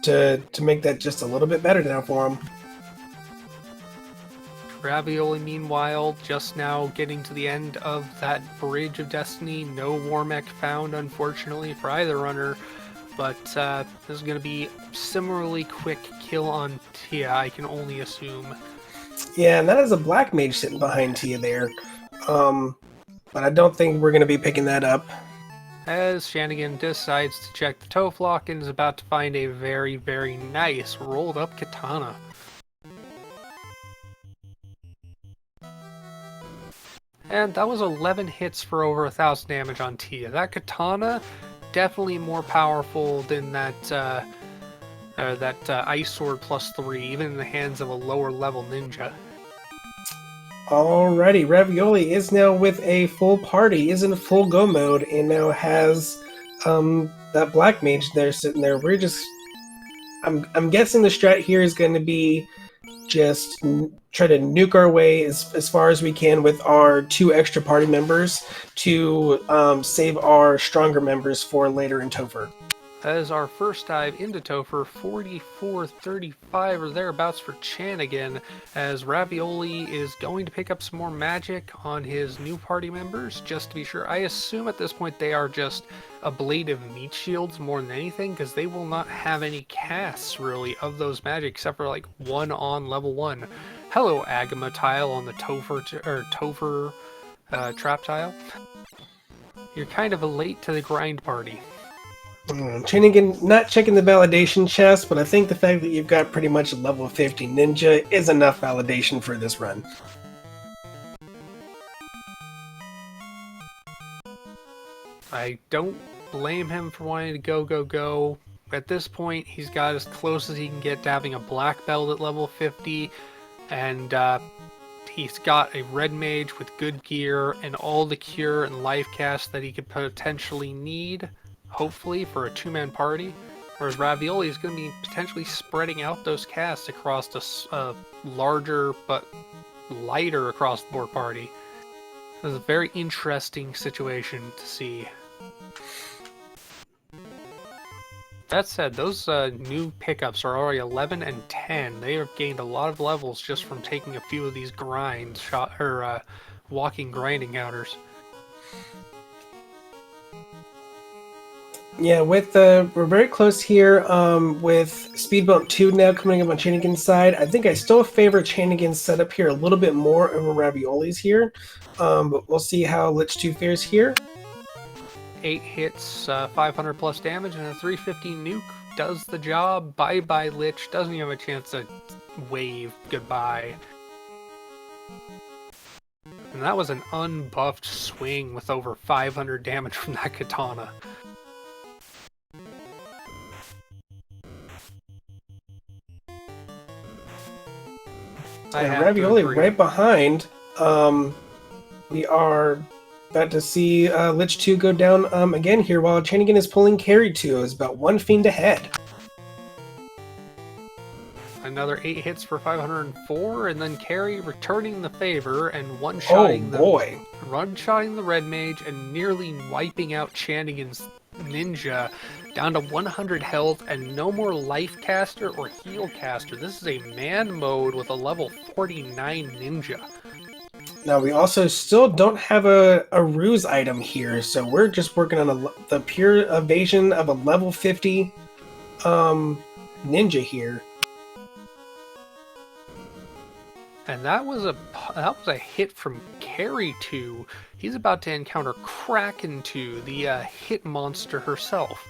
to make that just a little bit better now for him. Ravioli, meanwhile, just now getting to the end of that Bridge of Destiny. No war mech found, unfortunately, for either runner. But this is going to be similarly quick kill on Tia, I can only assume. Yeah, and that is a black mage sitting behind Tia there. But I don't think we're going to be picking that up. As Chanigan decides to check the Toph lock and is about to find a very, very nice rolled up katana. And that was 11 hits for over 1,000 damage on Tia. That katana, definitely more powerful than that Ice Sword +3, even in the hands of a lower level ninja. Alrighty, Ravioli is now with a full party, is in full go mode, and now has that black mage there sitting there. We're just... I'm guessing the strat here is going to be just try to nuke our way as far as we can with our 2 extra party members to save our stronger members for later in Topher. As our first dive into Topher, 44-35 or thereabouts for Chanigan, as Ravioli is going to pick up some more magic on his new party members, just to be sure. I assume at this point they are just ablative meat shields more than anything, because they will not have any casts, really, of those magic, except for, like, one on level 1. Hello, Agama tile on the Topher trap tile. You're kind of a late to the grind party. Chanigan not checking the validation chest, but I think the fact that you've got pretty much a level 50 ninja is enough validation for this run. I don't blame him for wanting to go. At this point, he's got as close as he can get to having a black belt at level 50, and he's got a red mage with good gear and all the cure and life casts that he could potentially need, hopefully, for a 2-man party. Whereas Ravioli is going to be potentially spreading out those casts across a larger but lighter across the board party. This is a very interesting situation to see. That said, those new pickups are already 11 and 10. They have gained a lot of levels just from taking a few of these walking grinding counters. Yeah, we're very close here with Speed Bump 2 now coming up on Chanigan's side. I think I still favor Chanigan's setup here a little bit more over Ravioli's here, but we'll see how Lich 2 fares here. 8 hits, 500 plus damage, and a 350 nuke does the job. Bye-bye Lich, doesn't even have a chance to wave goodbye. And that was an unbuffed swing with over 500 damage from that katana. Ravioli right behind. We are about to see Lich 2 go down again here, while Chanigan is pulling Carry 2. It's about 1 fiend ahead. Another 8 hits for 504, and then Carry returning the favor and one-shotting the red mage and nearly wiping out Chanigan's ninja down to 100 health and no more life caster or heal caster. This is a man mode with a level 49 ninja. Now, we also still don't have a ruse item here, so we're just working on the pure evasion of a level 50 ninja here. And that was a hit from Carry 2. He's about to encounter Kraken 2, the hit monster herself.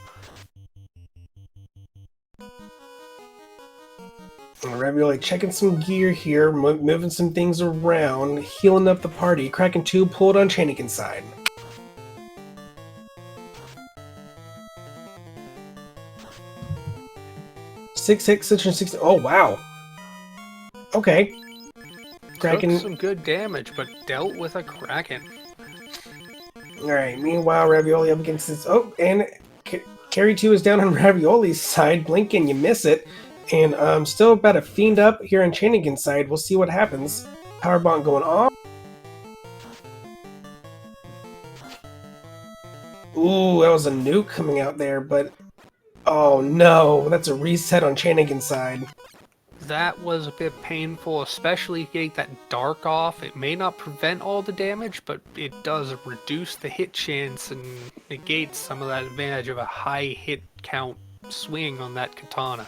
Ravioli checking some gear here, moving some things around, healing up the party. Kraken 2 pulled on Chanigan's side. Six hits, 660. Oh, wow. Okay. Took Kraken. some good damage, but dealt with a Kraken. Alright, meanwhile, Ravioli up against this. Oh, and Carry 2 is down on Ravioli's side. Blink and you miss it. And still about a fiend up here on Chanigan's side. We'll see what happens. Power Bomb going off. Ooh, that was a nuke coming out there, but... Oh no, that's a reset on Chanigan's side. That was a bit painful, especially getting that dark off. It may not prevent all the damage, but it does reduce the hit chance and negates some of that advantage of a high hit count swing on that katana.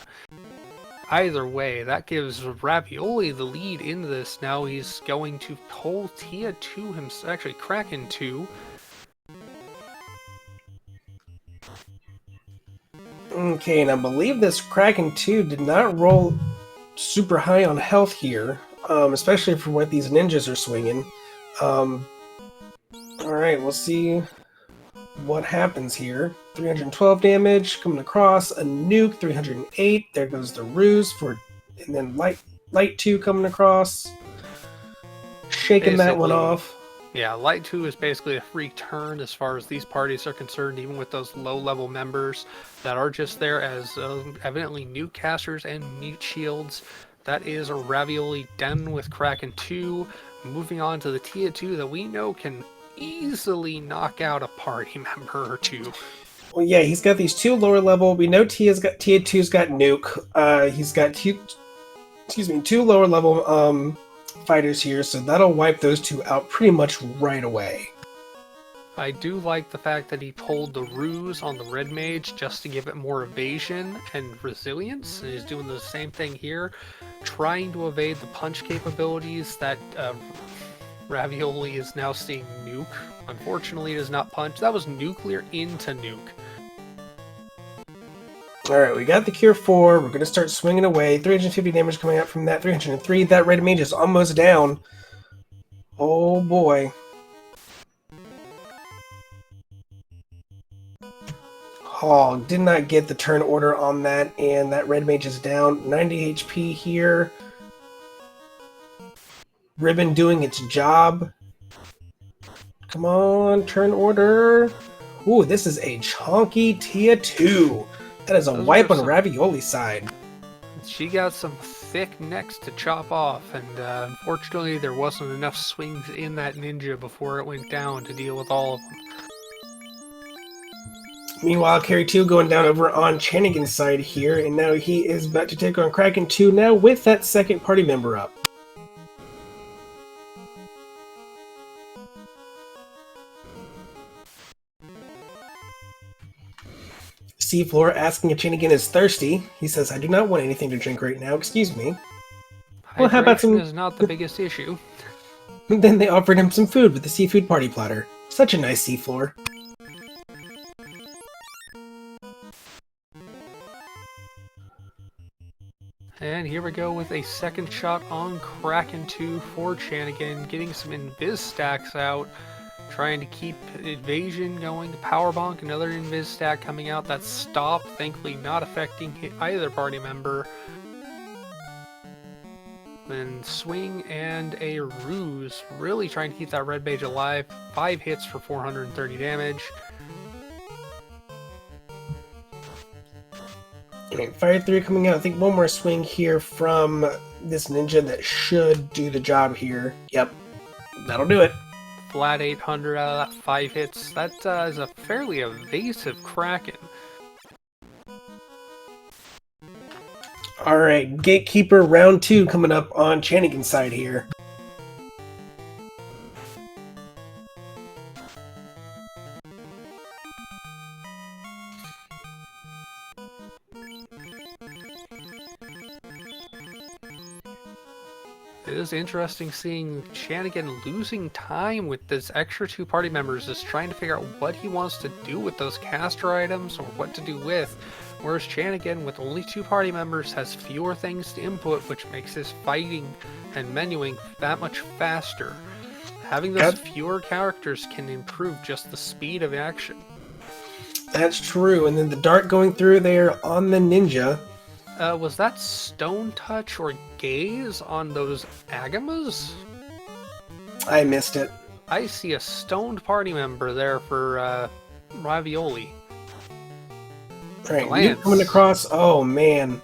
Either way, that gives Ravioli the lead into this. Now he's going to pull Tia 2 himself, actually Kraken 2. Okay, and I believe this Kraken 2 did not roll super high on health here, especially for what these ninjas are swinging. Alright, we'll see what happens here. 312 damage coming across, a nuke, 308. There goes the ruse for, and then light 2 coming across, shaking that one off. Yeah, Light 2 is basically a free turn as far as these parties are concerned, even with those low-level members that are just there as evidently nuke casters and mute shields. That is a Ravioli done with Kraken 2. Moving on to the Tia 2 that we know can easily knock out a party member or two. Well, yeah, he's got these 2 lower level. We know Tia 2's got nuke. He's got 2 lower level fighters here, so that'll wipe those 2 out pretty much right away. I do like the fact that he pulled the ruse on the red mage just to give it more evasion and resilience, and he's doing the same thing here, trying to evade the punch capabilities that Ravioli is now seeing nuke. Unfortunately, it is not punch. That was nuclear into nuke. Alright, we got the Cure 4. We're going to start swinging away. 350 damage coming out from that. 303. That red mage is almost down. Oh boy. Oh, did not get the turn order on that, and that red mage is down. 90 HP here. Ribbon doing its job. Come on, turn order. Ooh, this is a chunky Tia 2. That is a wipe on Ravioli's side. She got some thick necks to chop off, and unfortunately there wasn't enough swings in that ninja before it went down to deal with all of them. Meanwhile, Carry 2 going down over on Chanigan's side here, and now he is about to take on Kraken 2 now with that second party member up. Seafloor asking if Chanigan is thirsty. He says, I do not want anything to drink right now, excuse me. Well, how about some... is not the biggest issue. Then they offered him some food with the seafood party platter. Such a nice Seafloor. And here we go with a second shot on Kraken 2 for Chanigan, getting some invis stacks out, trying to keep evasion going. The power bonk, another invis stack coming out that stopped, thankfully not affecting either party member. Then swing and a ruse, really trying to keep that red mage alive. 5 hits for 430 damage. Alright, Fire 3 coming out. I think one more swing here from this ninja that should do the job here. Yep, that'll do it. Flat 800 out of that 5 hits. That is a fairly evasive Kraken. Alright, Gatekeeper round 2 coming up on Chanigan's side here. It is interesting seeing Chanigan losing time with this extra 2 party members, just trying to figure out what he wants to do with those caster items or what to do with. Whereas Chanigan, with only 2 party members, has fewer things to input, which makes his fighting and menuing that much faster. Having those fewer characters can improve just the speed of action. That's true, and then the dart going through there on the ninja. Was that Stone Touch or Gaze on those Agamas? I missed it. I see a stoned party member there for ravioli. Alright, Glance. Nuke coming across. Oh, man.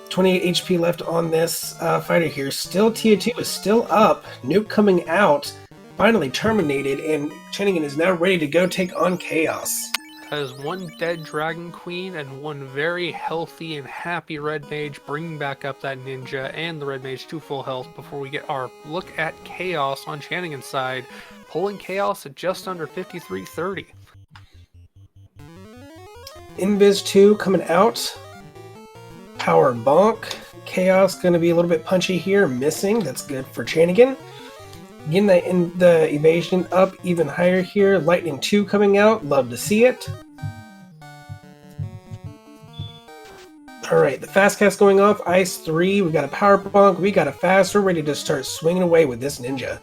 28 HP left on this fighter here. Still Tier 2 is still up. Nuke coming out. Finally terminated, and Chanigan is now ready to go take on Chaos. That is one dead Dragon Queen and one very healthy and happy Red Mage, bringing back up that Ninja and the Red Mage to full health before we get our look at Chaos on Chanigan's side, pulling Chaos at just under 5330. Invis 2 coming out. Power Bonk. Chaos going to be a little bit punchy here, missing. That's good for Chanigan. Getting the evasion up even higher here. Lightning 2 coming out. Love to see it. Alright, the fast cast going off. Ice 3. We got a power bonk. We got a fast. We're ready to start swinging away with this ninja.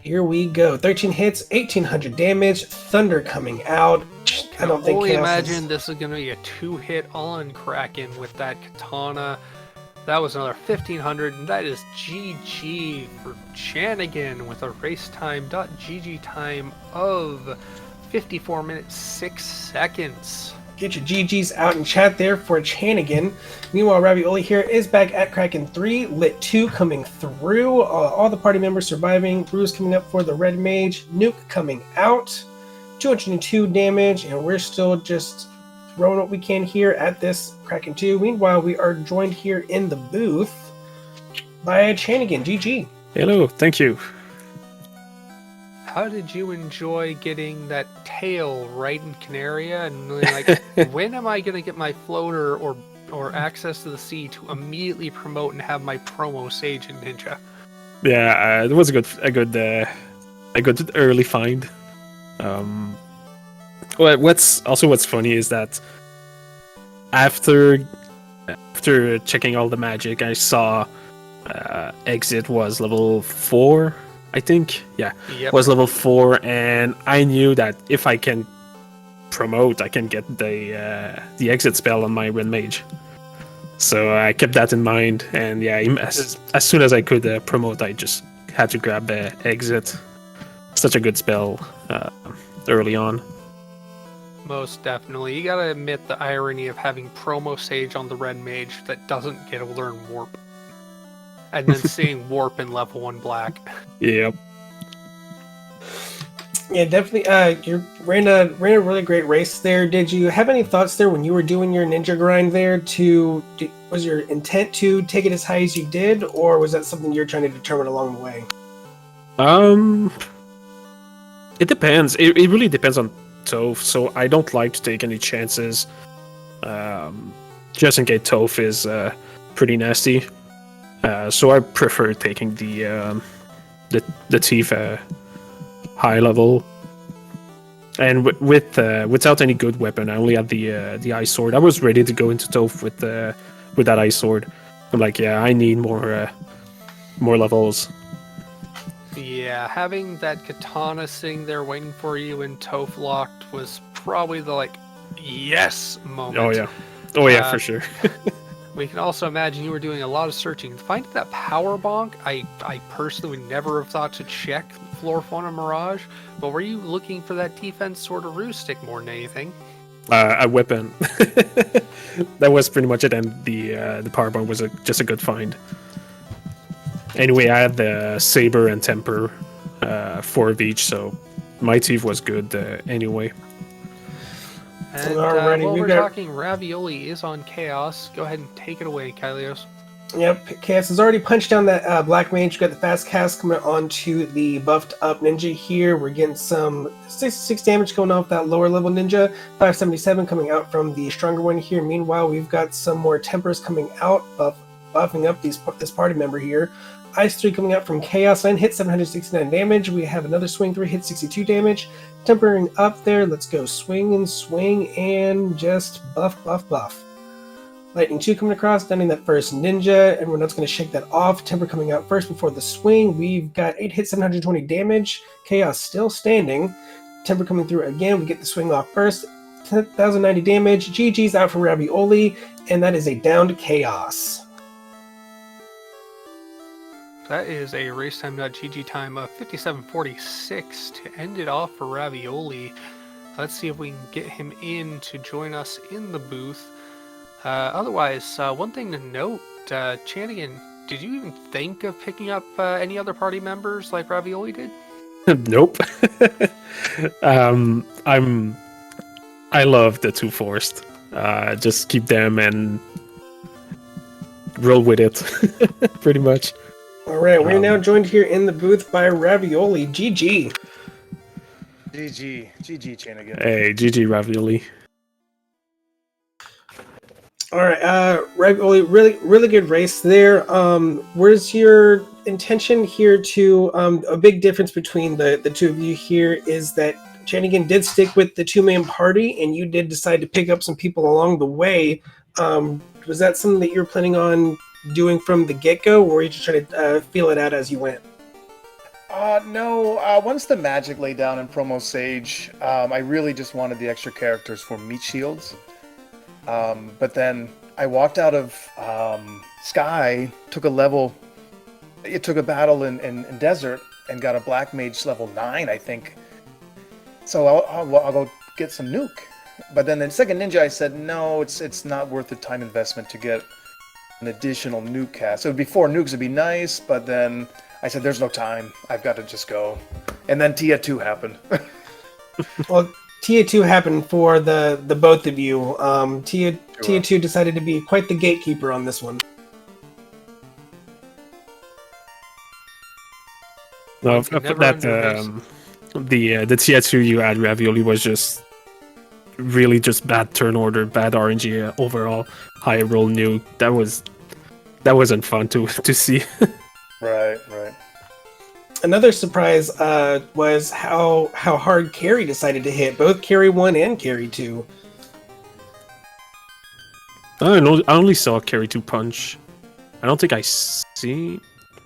Here we go. 13 hits, 1800 damage. Thunder coming out. I don't think only Chaos imagine this is going to be a 2-hit on Kraken with that katana. That was another 1500, and that is GG for Chanigan with a race time.gg time of 54 minutes 6 seconds. Get your GGs out in chat there for Chanigan. Meanwhile, Ravioli here is back at Kraken 3. Lit 2 coming through. All the party members surviving. Bruise coming up for the Red Mage. Nuke coming out. 202 damage, and we're still just throwing what we can here at this Kraken 2. Meanwhile, we are joined here in the booth by Chanigan. GG. Hello, thank you. How did you enjoy getting that tail right in Canaria? And really like, when am I going to get my floater or access to the sea to immediately promote and have my promo Sage and Ninja? Yeah, it was a good early find. What's funny is that after checking all the magic, I saw exit was level 4, I think. Yeah, Yep. was level 4, and I knew that if I can promote, I can get the exit spell on my Red Mage. So I kept that in mind, and yeah, as soon as I could promote, I just had to grab the exit. Such a good spell early on. Most definitely. You gotta admit the irony of having promo Sage on the Red Mage that doesn't get to learn Warp. And then seeing Warp in level 1 Black. Yep. Yeah, definitely. You ran a really great race there. Did you have any thoughts there when you were doing your ninja grind there? Was your intent to take it as high as you did, or was that something you're trying to determine along the way? It depends. It really depends on Toph. So I don't like to take any chances. Just in case Toph is pretty nasty. So I prefer taking the Tifa high level. And without any good weapon, I only had the ice sword. I was ready to go into Toph with that ice sword. I'm like, yeah, I need more levels. Yeah, having that katana sitting there waiting for you in Toph locked was probably the yes moment. Oh yeah, for sure. We can also imagine you were doing a lot of searching. Finding that power bonk, I personally would never have thought to check Floor Fauna Mirage, but were you looking for that defense sort of roost stick more than anything? A weapon. That was pretty much it, and the power bomb was just a good find. Anyway, I had the saber and temper, 4 of each, so my teeth was good anyway. And Alrighty, while we we're got- talking, Ravioli is on Chaos. Go ahead and take it away, Kylios. Yep, Chaos has already punched down that Black Mage. We got the fast cast coming onto the buffed up ninja here. We're getting some 66 damage going off that lower level ninja. 577 coming out from the stronger one here. Meanwhile, we've got some more tempers coming out, buffing up this party member here. Ice 3 coming out from Chaos 9 hit 769 damage. We have another swing 3 hit 62 damage. Tempering up there. Let's go swing and just buff. Lightning 2 coming across, stunning that first ninja. Everyone else going to shake that off. Temper coming out first before the swing. We've got 8 hits, 720 damage. Chaos still standing. Temper coming through again. We get the swing off first. 1090 damage. GG's out for Ravioli, and that is a down to chaos. That is a racetime.gg time of 57:46 to end it off for Ravioli. Let's see if we can get him in to join us in the booth. Otherwise, one thing to note, Chanigan, did you even think of picking up any other party members like Ravioli did? Nope. I love the two forced. Just keep them and roll with it, pretty much. All right, we're now joined here in the booth by Ravioli. GG. GG Chanigan. Hey, GG Ravioli. All right, Ravioli, really good race there. Where's your intention here to, a big difference between the two of you here is that Chanigan did stick with the two-man party, and you did decide to pick up some people along the way. Was that something that you were planning on doing from the get-go, or were you just trying to feel it out as you went? No, once the magic lay down in Promo Sage, I really just wanted the extra characters for meat shields. But then I walked out of Sky, took a battle in Desert, and got a Black Mage level 9, I think. So I'll go get some nuke. But then in Second Ninja, I said, no, it's not worth the time investment to get an additional nuke cast. So before nukes would be nice, but then I said, there's no time. I've got to just go. And then Tia 2 happened. Well, Tia 2 happened for the both of you. Tia 2 decided to be quite the gatekeeper on this one. No, that the Tia 2 you had Ravioli was just really just bad turn order, bad RNG overall, high roll nuke. That wasn't fun to see. Right. Another surprise was how hard Carry decided to hit, both Carry 1 and Carry 2. I only saw Carry 2 punch. I don't think I see.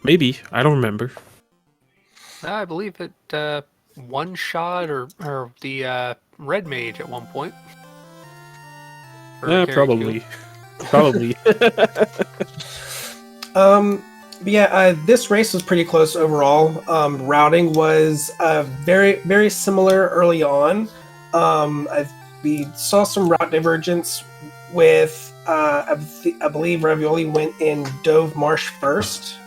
Maybe I don't remember. I believe it one shot or the red mage at one point. Yeah, probably. Probably. This race was pretty close overall. Routing was very, very similar early on. We saw some route divergence with, I believe Ravioli went in Dove Marsh first,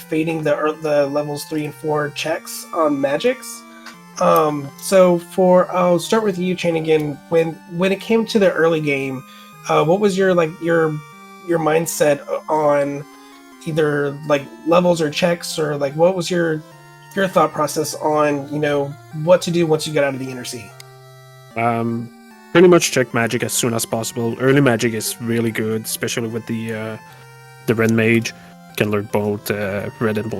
fading the levels 3 and 4 checks on magics. I'll start with you, Chanigan. When it came to the early game, what was your mindset on either like levels or checks, or like what was your thought process on what to do once you got out of the Inner Sea? Pretty much check magic as soon as possible. Early magic is really good, especially with the red mage. You can learn both red and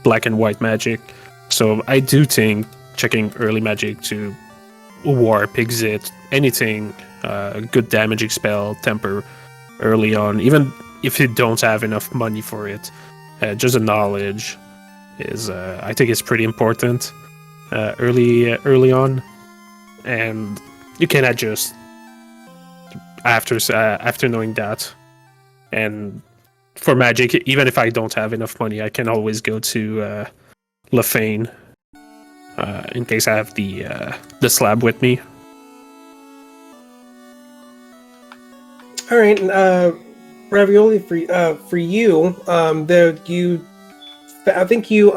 black and white magic. So I do think checking early magic to warp, exit, anything, good damaging spell, temper early on, even if you don't have enough money for it, just a knowledge is I think it's pretty important early on, and you can adjust after knowing that. And for magic, even if I don't have enough money, I can always go to Lefane in case I have the slab with me. All right, Ravioli, for you, I think you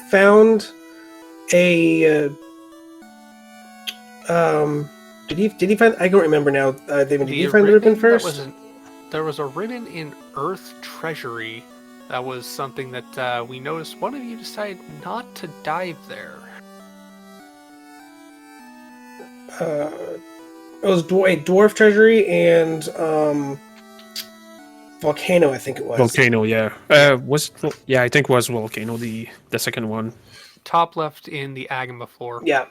found a did he find? I don't remember now. David, did you find the ribbon first? There was a ribbon in Earth Treasury. That was something that we noticed. One of you decided not to dive there. It was Dwarf Treasury and Volcano, I think it was. Volcano, yeah. I think it was Volcano, the second one. Top left in the Agama floor. Yeah.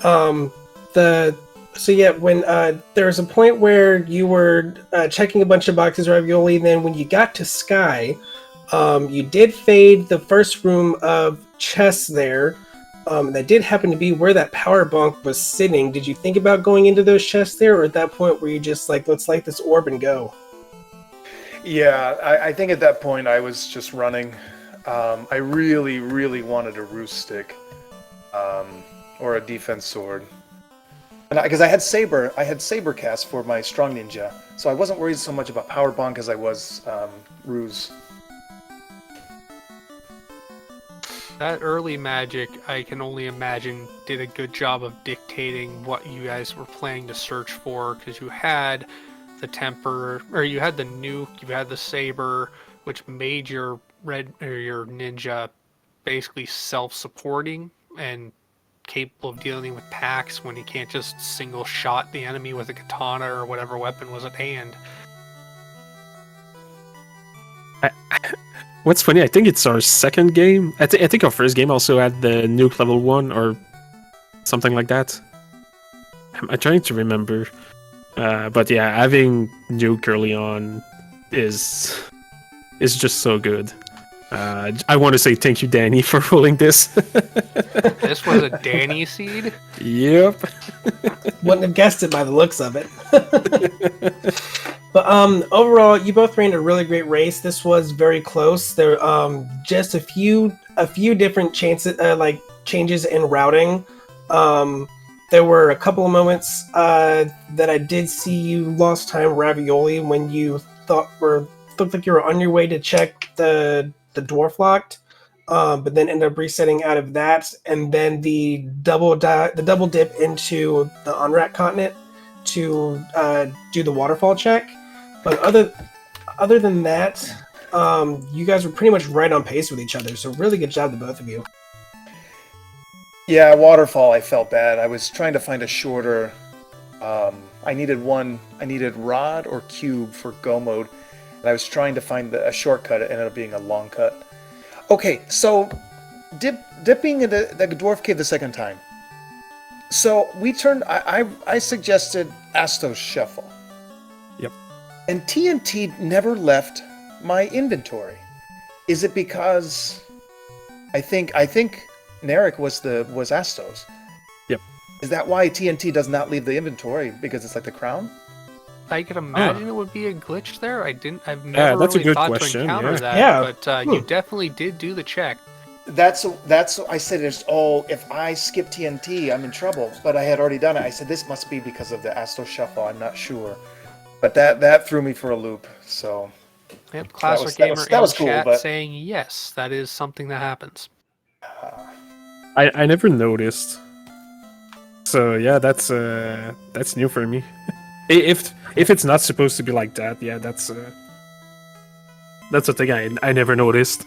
When there was a point where you were checking a bunch of boxes, Ravioli, and then when you got to Sky, you did fade the first room of chests there. That did happen to be where that power bunk was sitting. Did you think about going into those chests there, or at that point were you just like, let's light this orb and go? Yeah, I think at that point I was just running. I really, really wanted a roost stick, or a defense sword, and because I had saber cast for my strong ninja, so I wasn't worried so much about power bunk as I was ruse. That early magic, I can only imagine, did a good job of dictating what you guys were planning to search for, because you had the temper, or you had the nuke, you had the saber, which made your your ninja basically self-supporting and capable of dealing with packs when he can't just single shot the enemy with a katana or whatever weapon was at hand. What's funny, I think it's our second game. I think our first game also had the nuke level 1 or something like that. I'm trying to remember. But yeah, having nuke early on is just so good. I want to say thank you, Danny, for rolling this. This was a Danny seed? Yep. Wouldn't have guessed it by the looks of it. But overall, you both ran a really great race. This was very close. There just a few different changes in routing. There were a couple of moments that I did see you lost time ravioli when you looked like you were on your way to check the dwarf locked, but then ended up resetting out of that, and then the double dip into the Onrak continent to do the waterfall check. But other than that, you guys were pretty much right on pace with each other. So really good job to both of you. Yeah, waterfall, I felt bad. I was trying to find a shorter. I needed rod or cube for go mode, and I was trying to find a shortcut. It ended up being a long cut. Okay, so dipping into the dwarf cave the second time. So we turned. I suggested Astos Shuffle. Yep. And TNT never left my inventory. Is it because I think Narek was Astos? Yep. Is that why TNT does not leave the inventory? Because it's like the crown? I could imagine it would be a glitch there. I've never that's a really good thought question, to encounter yeah. that. Yeah. But you definitely did do the check. That's I said if I skip TNT, I'm in trouble. But I had already done it. I said this must be because of the Astos Shuffle. I'm not sure. But that threw me for a loop. So Yep, Classic that Gamer was cool, in chat but saying yes, that is something that happens. I never noticed. So yeah, that's new for me. If it's not supposed to be like that, yeah, that's a thing I never noticed.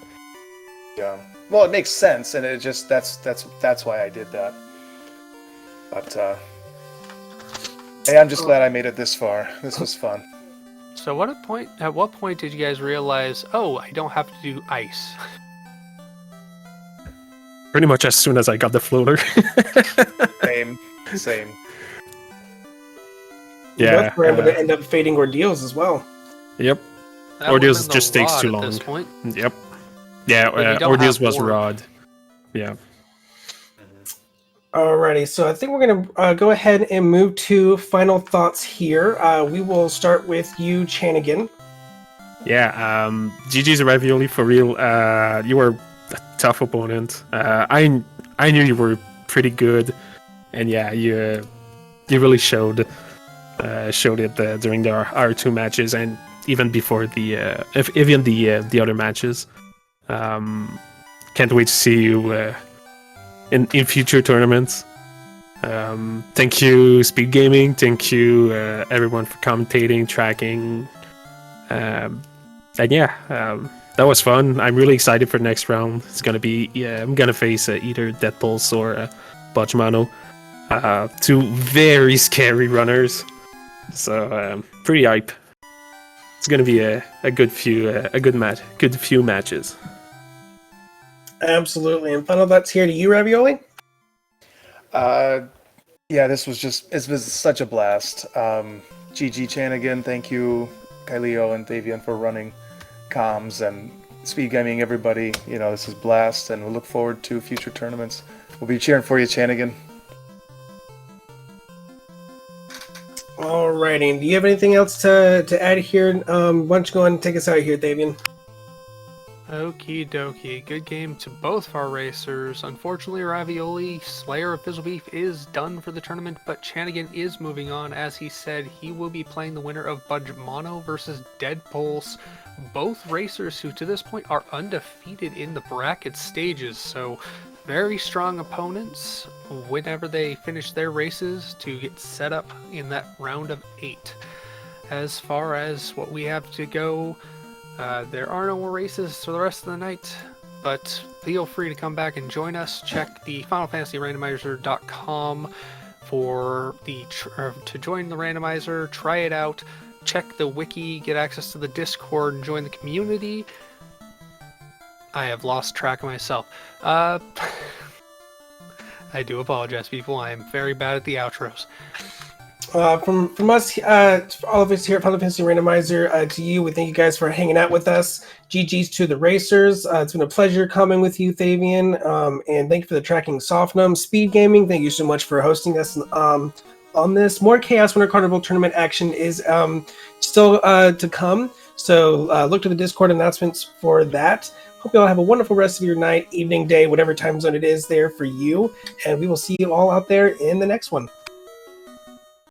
yeah. Well, it makes sense, and it just that's why I did that. But hey, I'm just glad I made it this far. This was fun. So at what point did you guys realize, oh, I don't have to do ice? Pretty much as soon as I got the floater. Same. You Yeah. both were able to end up fading ordeals as well. Yep. That Ordeals would've been the just takes rod too at long. this point. Yep. Yeah, But you don't Ordeals have was orb. rod. Yeah. Alrighty, so I think we're going to go ahead and move to final thoughts here. We will start with you, Chanigan. Yeah, GG's ravioli for real. You were a tough opponent. I knew you were pretty good, and yeah, you really showed it during our two matches, and even before the other matches. Can't wait to see you in future tournaments. Thank you, Speed Gaming. Thank you, everyone, for commentating, tracking. And yeah, that was fun. I'm really excited for the next round. It's gonna be I'm gonna face either Dead Pulse or Bajmano. Two very scary runners. So pretty hype. It's gonna be a good few matches. Absolutely. And final thoughts here to you, Ravioli. Yeah, it was such a blast. GG Chanigan, thank you, Kyleo and Davian for running comms, and Speed Gaming, everybody. This is blast, and we look forward to future tournaments. We'll be cheering for you, Chanigan. Alrighty, and do you have anything else to add here? Why don't you go ahead and take us out here, Davian? Okie dokie. Good game to both of our racers. Unfortunately, Ravioli, Slayer of Fizzle Beef, is done for the tournament, but Chanigan is moving on. As he said, he will be playing the winner of Budget Mono versus Dead Pulse. Both racers who to this point are undefeated in the bracket stages, so very strong opponents whenever they finish their races to get set up in that round of 8. As far as what we have to go, there are no more races for the rest of the night, but feel free to come back and join us. Check the FinalFantasyRandomizer.com for to join the randomizer, try it out, check the wiki, get access to the Discord, and join the community. I have lost track of myself. I do apologize, people. I am very bad at the outros. From us, all of us here at Final Fantasy Randomizer, to you, we thank you guys for hanging out with us. GG's to the racers. It's been a pleasure coming with you, Thavian, and thank you for the tracking Softnum. Speed Gaming, thank you so much for hosting us on this. More Chaos Winter Carnival tournament action is still to come, so look to the Discord announcements for that. Hope you all have a wonderful rest of your night, evening, day, whatever time zone it is there for you, and we will see you all out there in the next one.